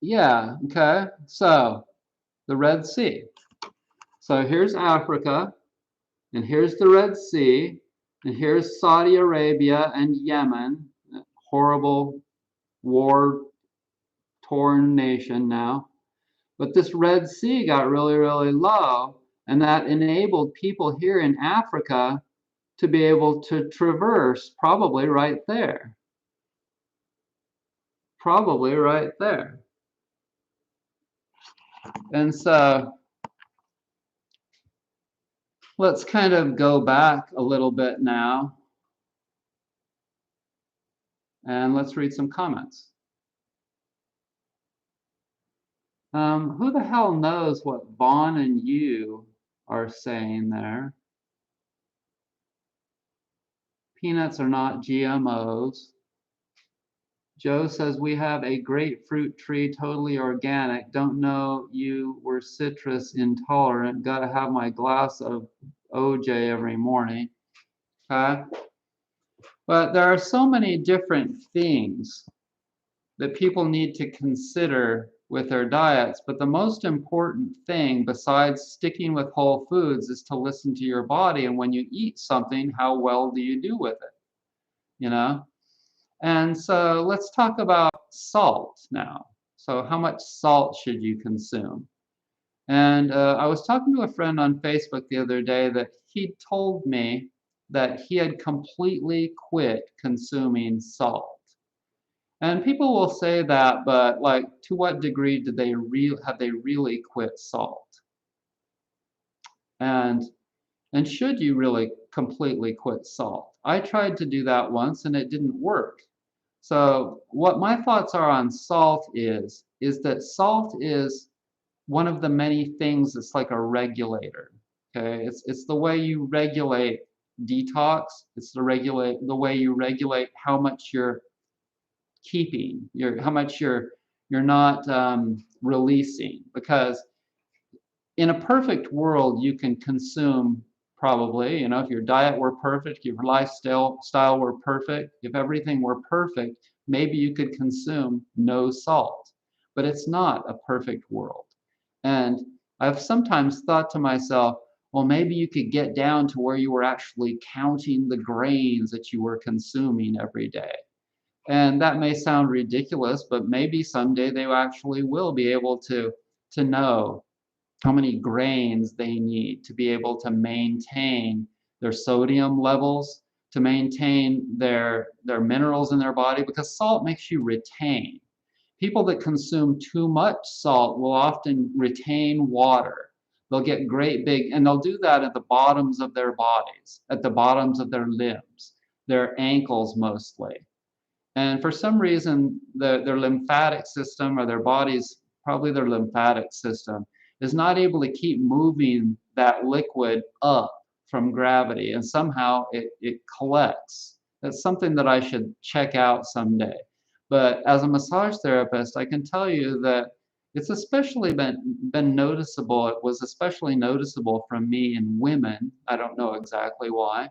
yeah, okay. So the Red Sea. So here's Africa, and here's the Red Sea, and here's Saudi Arabia and Yemen, horrible war-torn nation now. But this Red Sea got really, really low, and that enabled people here in Africa to be able to traverse probably right there. Probably right there. And so let's kind of go back a little bit now. And let's read some comments. Who the hell knows what Vaughn and you are saying there? Peanuts are not GMOs. Joe says, we have a grapefruit tree, totally organic. Don't know you were citrus intolerant. Gotta have my glass of OJ every morning. Okay? But there are so many different things that people need to consider with their diets. But the most important thing, besides sticking with whole foods, is to listen to your body. And when you eat something, how well do you do with it? You know? And so let's talk about salt now. So how much salt should you consume? And I was talking to a friend on Facebook the other day that he told me that he had completely quit consuming salt. And people will say that, but like, to what degree did they have they really quit salt? And should you really completely quit salt? I tried to do that once and it didn't work. So what my thoughts are on salt is that salt is one of the many things that's like a regulator. Okay, it's the way you regulate detox. It's the way you regulate how much you're keeping, how much you're not releasing. Because in a perfect world, you can consume probably, if your diet were perfect, if your lifestyle were perfect, if everything were perfect, maybe you could consume no salt. but it's not a perfect world. And I've sometimes thought to myself, well, maybe you could get down to where you were actually counting the grains that you were consuming every day. And that may sound ridiculous, but maybe someday they actually will be able to know how many grains they need to be able to maintain their sodium levels, to maintain their minerals in their body, because salt makes you retain. People that consume too much salt will often retain water. They'll get great big, and they'll do that at the bottoms of their bodies, at the bottoms of their limbs, their ankles mostly. And for some reason, their lymphatic system or their body's, probably their lymphatic system, is not able to keep moving that liquid up from gravity, and somehow it collects. That's something that I should check out someday. But as a massage therapist, I can tell you that it's especially been noticeable. It was especially noticeable from me in women. I don't know exactly why.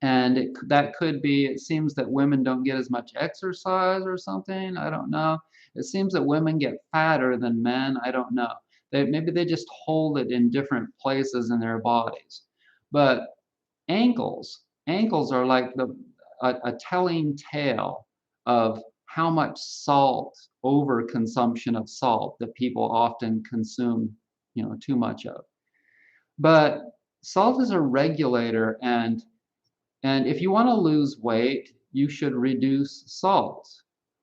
And that could be, it seems that women don't get as much exercise or something. I don't know. It seems that women get fatter than men. I don't know. Maybe they just hold it in different places in their bodies. But ankles are like a telling tale of how much salt, overconsumption of salt that people often consume, too much of. But salt is a regulator, and if you want to lose weight, you should reduce salt,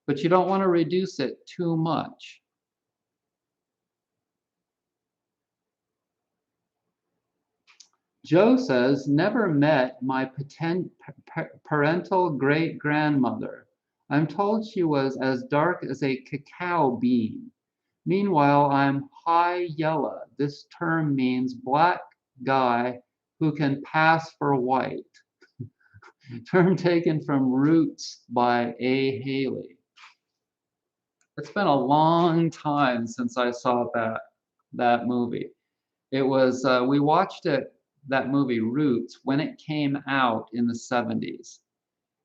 but you don't want to reduce it too much. Joe says, never met my parental great-grandmother. I'm told she was as dark as a cacao bean. Meanwhile, I'm high yellow. This term means black guy who can pass for white. Term taken from Roots by A. Haley. It's been a long time since I saw that movie. It was we watched that movie Roots when it came out in the 70s,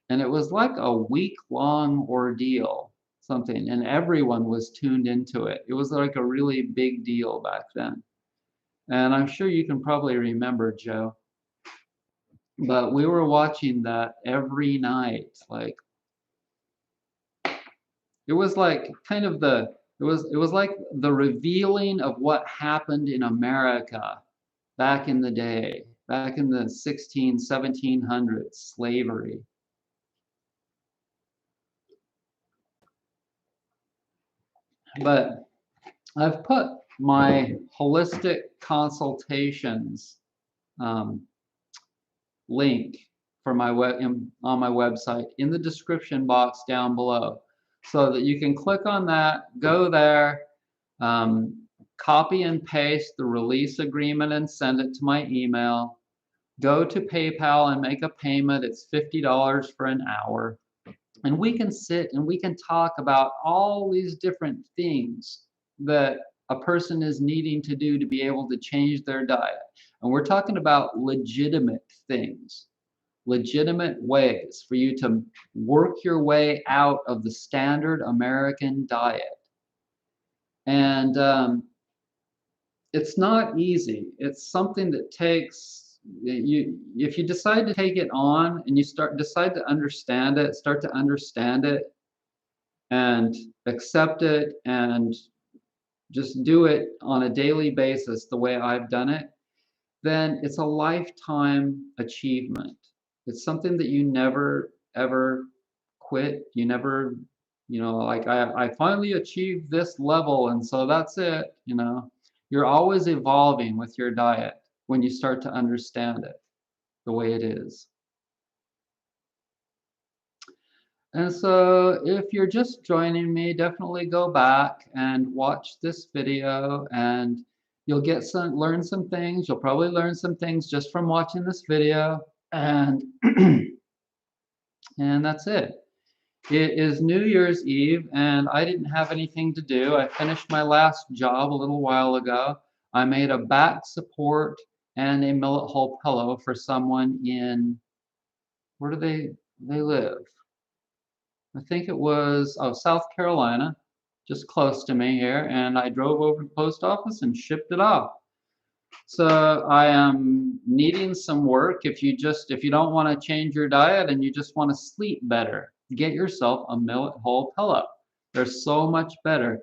and it was like a week-long ordeal, something, and everyone was tuned into it. It was like a really big deal back then, and I'm sure you can probably remember, Joe. But we were watching that every night, like it was like kind of it was like the revealing of what happened in America back in the day, back in the 1700s, slavery. But I've put my holistic consultations um, link for my on my website in the description box down below, so that you can click on that, go there, copy and paste the release agreement and send it to my email. Go to PayPal and make a payment. It's $50 for an hour. And we can sit and we can talk about all these different things that a person is needing to do to be able to change their diet. And we're talking about legitimate things, legitimate ways for you to work your way out of the standard American diet. And it's not easy. It's something that takes if you decide to take it on and you decide to understand it, start to understand it and accept it and just do it on a daily basis the way I've done it, then it's a lifetime achievement. It's something that you never ever quit. You never, like I finally achieved this level and so that's it, You're always evolving with your diet when you start to understand it the way it is. And so if you're just joining me, definitely go back and watch this video and you'll learn some things. You'll probably learn some things just from watching this video, and and that's it. It is New Year's Eve and I didn't have anything to do. I finished my last job a little while ago. I made a back support and a millet hull pillow for someone in, where do they live? I think it was, South Carolina. just close to me here, and I drove over to the post office and shipped it off. So I am needing some work. If you don't want to change your diet and you just want to sleep better, get yourself a millet whole pillow. They're so much better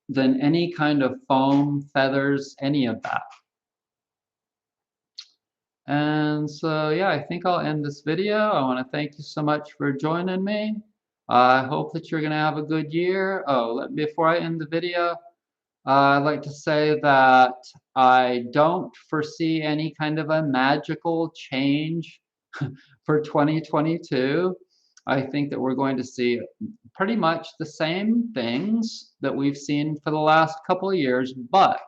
than any kind of foam, feathers, any of that. And so, yeah, I think I'll end this video. I want to thank you so much for joining me. I hope that you're going to have a good year. Oh, before I end the video, I'd like to say that I don't foresee any kind of a magical change for 2022. I think that we're going to see pretty much the same things that we've seen for the last couple of years, but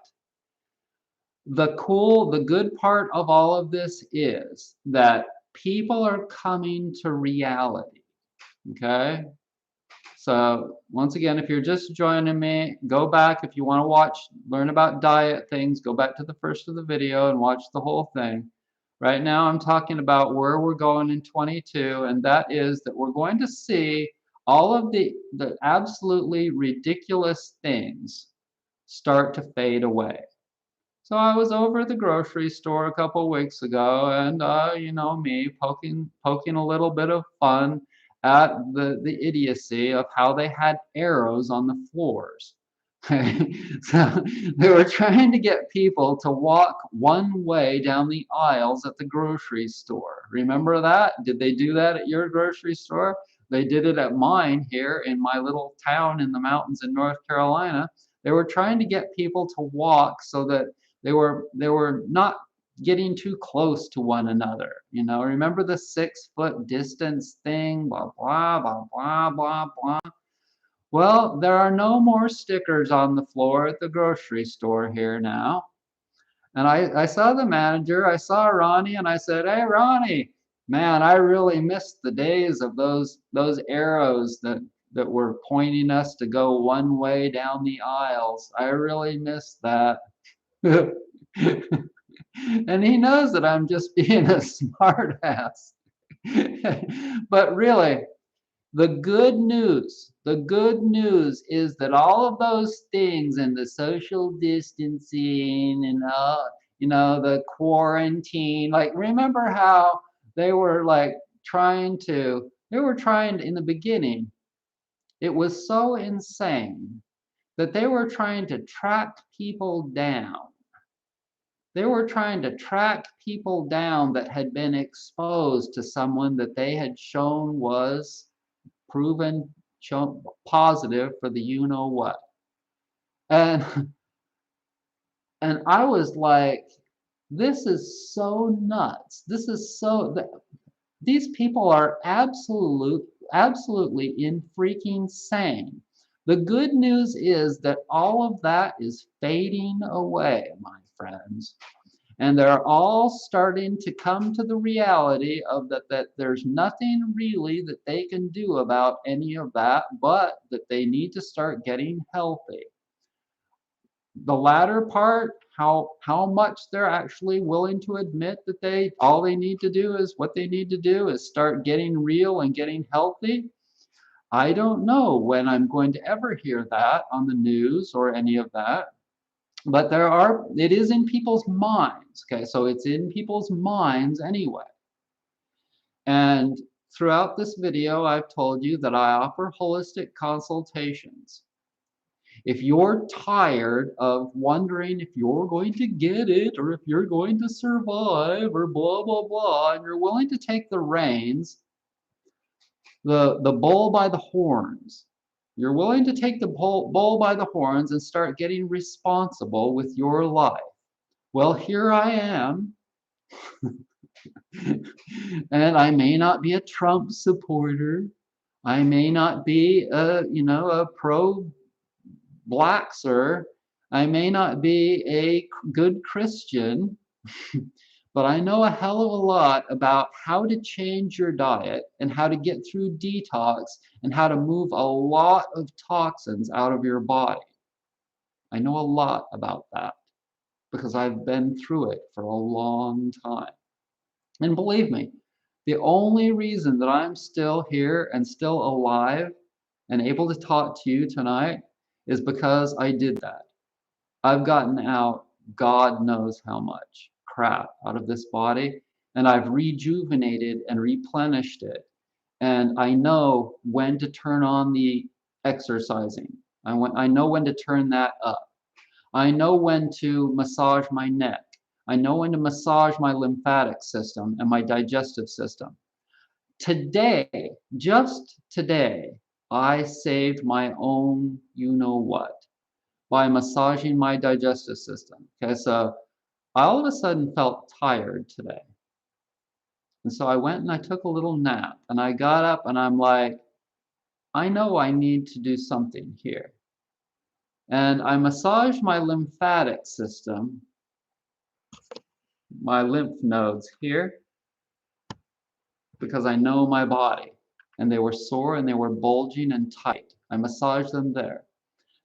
the good part of all of this is that people are coming to reality, okay? So once again, if you're just joining me, go back. If you want to learn about diet things, go back to the first of the video and watch the whole thing. Right now, I'm talking about where we're going in 22, and that is that we're going to see all of the absolutely ridiculous things start to fade away. So I was over at the grocery store a couple weeks ago, and you know me, poking a little bit of fun at the idiocy of how they had arrows on the floors. So they were trying to get people to walk one way down the aisles at the grocery store. Remember that? Did they do that at your grocery store? They did it at mine here in my little town in the mountains in North Carolina. They were trying to get people to walk so that they were not getting too close to one another. You know, remember the 6-foot distance thing? Blah, blah, blah, blah, blah, blah. Well, there are no more stickers on the floor at the grocery store here now. And I saw the manager, I saw Ronnie, and I said, "Hey, Ronnie, man, I really missed the days of those arrows that were pointing us to go one way down the aisles. I really missed that." And he knows that I'm just being a smart ass. But really, the good news is that all of those things and the social distancing and you know, the quarantine, like remember how they were like they were trying to, in the beginning, it was so insane that they were trying to track people down. They were trying to track people down that had been exposed to someone that they had shown was shown positive for the you know what. And and I was like, this is so nuts. This is so these people are absolutely in freaking sane. The good news is that all of that is fading away, my friends. And they're all starting to come to the reality of that there's nothing really that they can do about any of that, but that they need to start getting healthy. The latter part, how much they're actually willing to admit that all they need to do is what they need to do is start getting real and getting healthy. I don't know when I'm going to ever hear that on the news or any of that. But it is in people's minds, okay? So it's in people's minds anyway. And throughout this video, I've told you that I offer holistic consultations. If you're tired of wondering if you're going to get it or if you're going to survive or blah, blah, blah, and you're willing to take the reins, the bull by the horns, you're willing to take the bull by the horns and start getting responsible with your life. Well, here I am. And I may not be a Trump supporter. I may not be a pro-blaxer. I may not be a good Christian. But I know a hell of a lot about how to change your diet and how to get through detox and how to move a lot of toxins out of your body. I know a lot about that because I've been through it for a long time. And believe me, the only reason that I'm still here and still alive and able to talk to you tonight is because I did that. I've gotten out God knows how much crap out of this body, and I've rejuvenated and replenished it. And I know when to turn on the exercising. I know when to turn that up. I know when to massage my neck. I know when to massage my lymphatic system and my digestive system. Today, just today, I saved my own you know what by massaging my digestive system. Okay, so I all of a sudden felt tired today. And so I went and I took a little nap and I got up and I'm like, I know I need to do something here. And I massaged my lymphatic system, my lymph nodes here, because I know my body. And they were sore and they were bulging and tight. I massaged them there.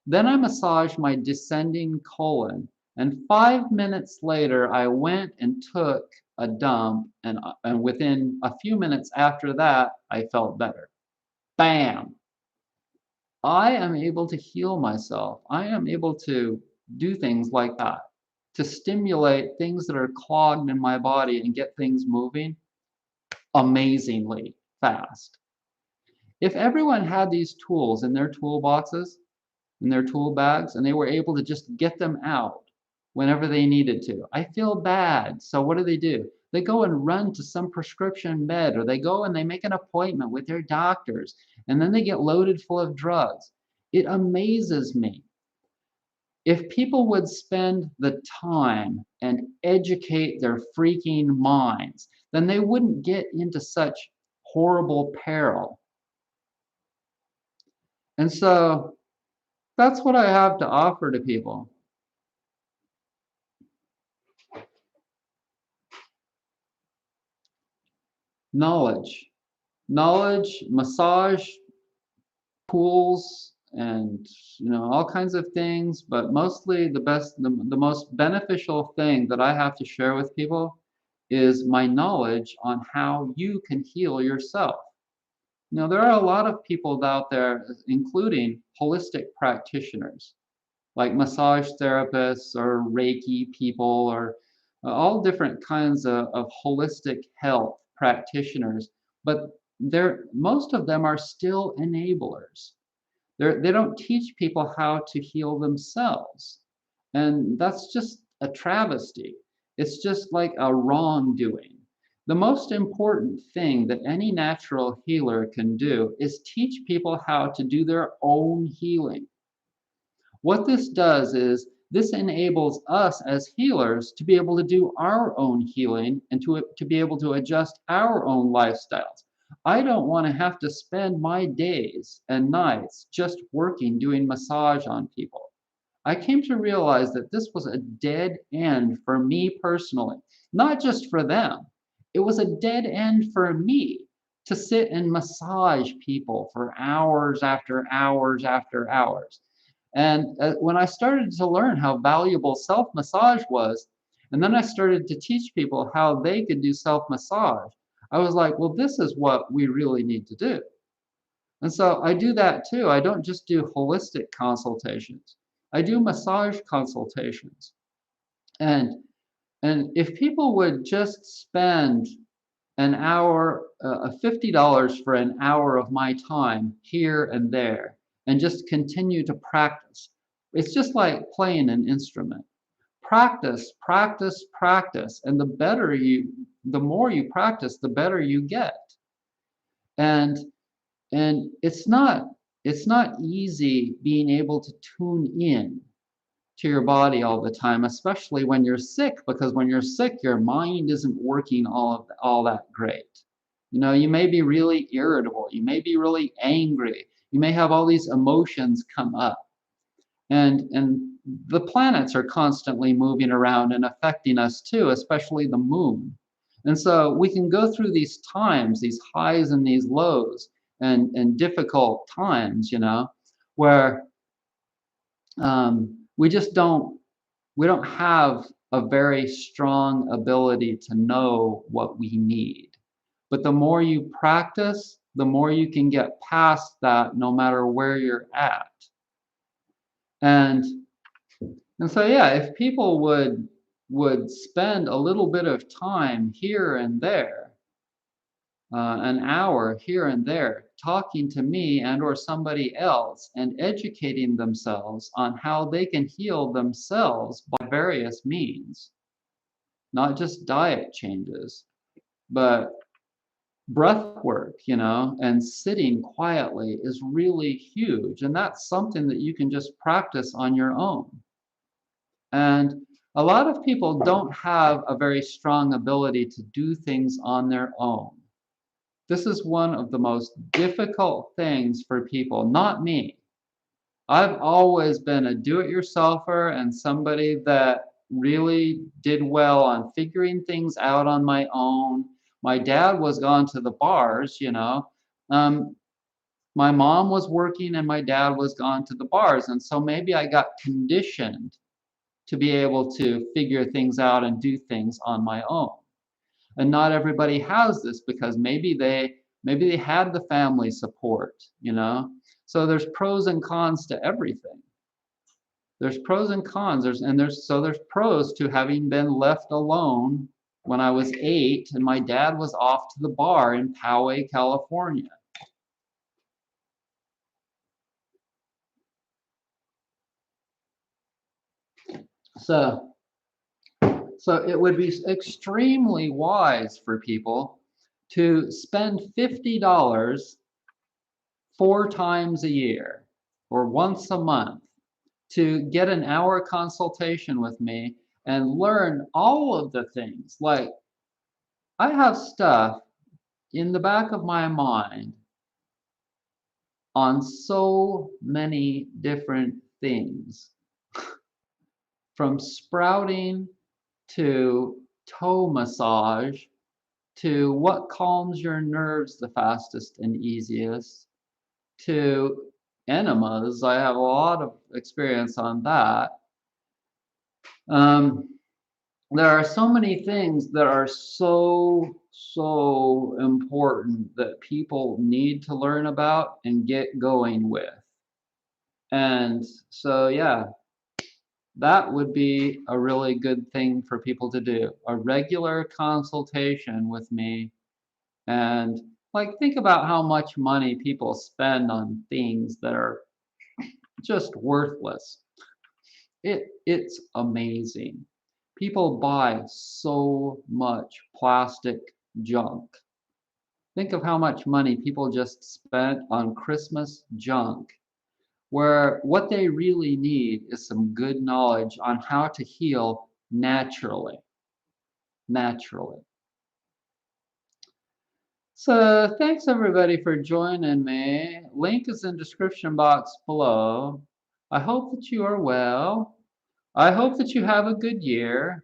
Then I massaged my descending colon. And 5 minutes later, I went and took a dump. And within a few minutes after that, I felt better. Bam! I am able to heal myself. I am able to do things like that, to stimulate things that are clogged in my body and get things moving amazingly fast. If everyone had these tools in their toolboxes, in their tool bags, and they were able to just get them out whenever they needed to. I feel bad. So what do? They go and run to some prescription med, or they go and they make an appointment with their doctors, and then they get loaded full of drugs. It amazes me. If people would spend the time and educate their freaking minds, then they wouldn't get into such horrible peril. And so that's what I have to offer to people. Knowledge, massage, pools, and all kinds of things, but mostly the most beneficial thing that I have to share with people is my knowledge on how you can heal yourself. There are a lot of people out there, including holistic practitioners, like massage therapists or Reiki people, or all different kinds of holistic health practitioners, but most of them are still enablers. They don't teach people how to heal themselves. And that's just a travesty. It's just like a wrongdoing. The most important thing that any natural healer can do is teach people how to do their own healing. What this does is this enables us as healers to be able to do our own healing and to be able to adjust our own lifestyles. I don't want to have to spend my days and nights just working, doing massage on people. I came to realize that this was a dead end for me personally, not just for them. It was a dead end for me to sit and massage people for hours after hours after hours. And when I started to learn how valuable self-massage was, and then I started to teach people how they could do self-massage, I was like, well, this is what we really need to do. And so I do that too. I don't just do holistic consultations. I do massage consultations. And if people would just spend an hour, $50 for an hour of my time here and there, and just continue to practice. It's just like playing an instrument. Practice, practice, practice, and the more you practice, the better you get. And it's not easy being able to tune in to your body all the time, especially when you're sick, because when you're sick, your mind isn't working all that great. You may be really irritable, you may be really angry, you may have all these emotions come up. And the planets are constantly moving around and affecting us too, especially the moon. And so we can go through these times, these highs and these lows, and difficult times, where we don't have a very strong ability to know what we need. But the more you practice, the more you can get past that no matter where you're at. And so yeah, if people would spend a little bit of time here and there, an hour here and there, talking to me and or somebody else and educating themselves on how they can heal themselves by various means, not just diet changes, but breath work, and sitting quietly is really huge. And that's something that you can just practice on your own. And a lot of people don't have a very strong ability to do things on their own. This is one of the most difficult things for people, not me. I've always been a do-it-yourselfer and somebody that really did well on figuring things out on my own. My dad was gone to the bars, my mom was working and my dad was gone to the bars. And so maybe I got conditioned to be able to figure things out and do things on my own. And not everybody has this because maybe they had the family support, So there's pros and cons to everything. There's pros and cons. There's pros to having been left alone when I was 8 and my dad was off to the bar in Poway, California. So it would be extremely wise for people to spend $50 4 times a year or once a month to get an hour consultation with me and learn all of the things. Like, I have stuff in the back of my mind on so many different things, from sprouting to toe massage to what calms your nerves the fastest and easiest to enemas. I have a lot of experience on that. There are so many things that are so important that people need to learn about and get going with. And so, yeah, that would be a really good thing for people to do. A regular consultation with me. And like, think about how much money people spend on things that are just worthless. It's amazing. People buy so much plastic junk. Think of how much money people just spent on Christmas junk, where what they really need is some good knowledge on how to heal naturally. Naturally. So thanks everybody for joining me. Link is in description box below. I hope that you are well. I hope that you have a good year.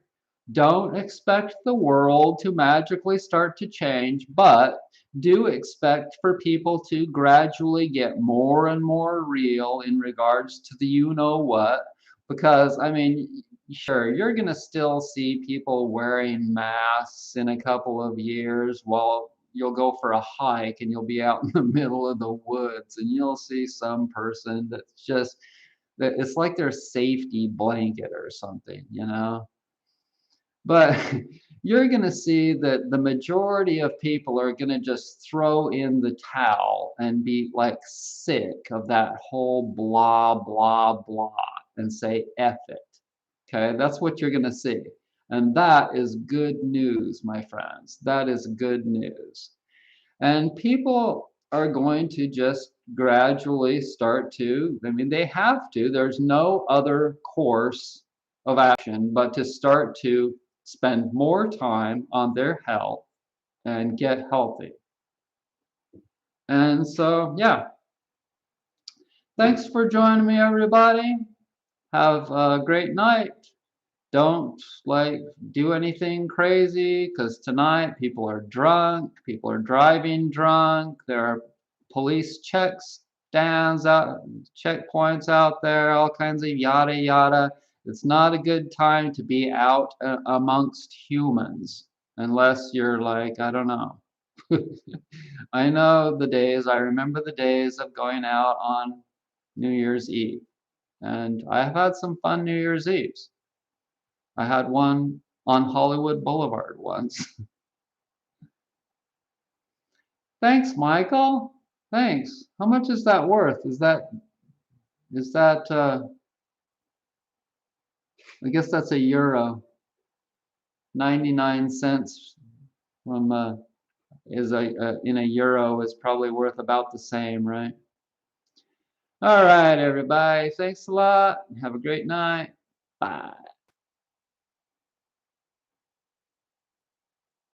Don't expect the world to magically start to change, but do expect for people to gradually get more and more real in regards to the you-know-what. Because, I mean, sure, you're going to still see people wearing masks in a couple of years while you'll go for a hike and you'll be out in the middle of the woods and you'll see some person that's just, it's like their safety blanket or something, But you're going to see that the majority of people are going to just throw in the towel and be like sick of that whole blah, blah, blah and say, F it. Okay, that's what you're going to see. And that is good news, my friends. That is good news. And people are going to just gradually start to, I mean, they have to, there's no other course of action but to start to spend more time on their health and get healthy. And so, yeah, thanks for joining me, everybody. Have a great night. Don't do anything crazy because tonight people are drunk, people are driving drunk, there are police checkpoints out there, all kinds of yada yada. It's not a good time to be out amongst humans unless you're like, I don't know, I know the days, I remember the days of going out on New Year's Eve. And I have had some fun New Year's Eves. I had one on Hollywood Boulevard once. Thanks, Michael. Thanks. How much is that worth? Is that I guess that's a euro. 99 cents from in a euro is probably worth about the same, right? All right, everybody. Thanks a lot. Have a great night. Bye.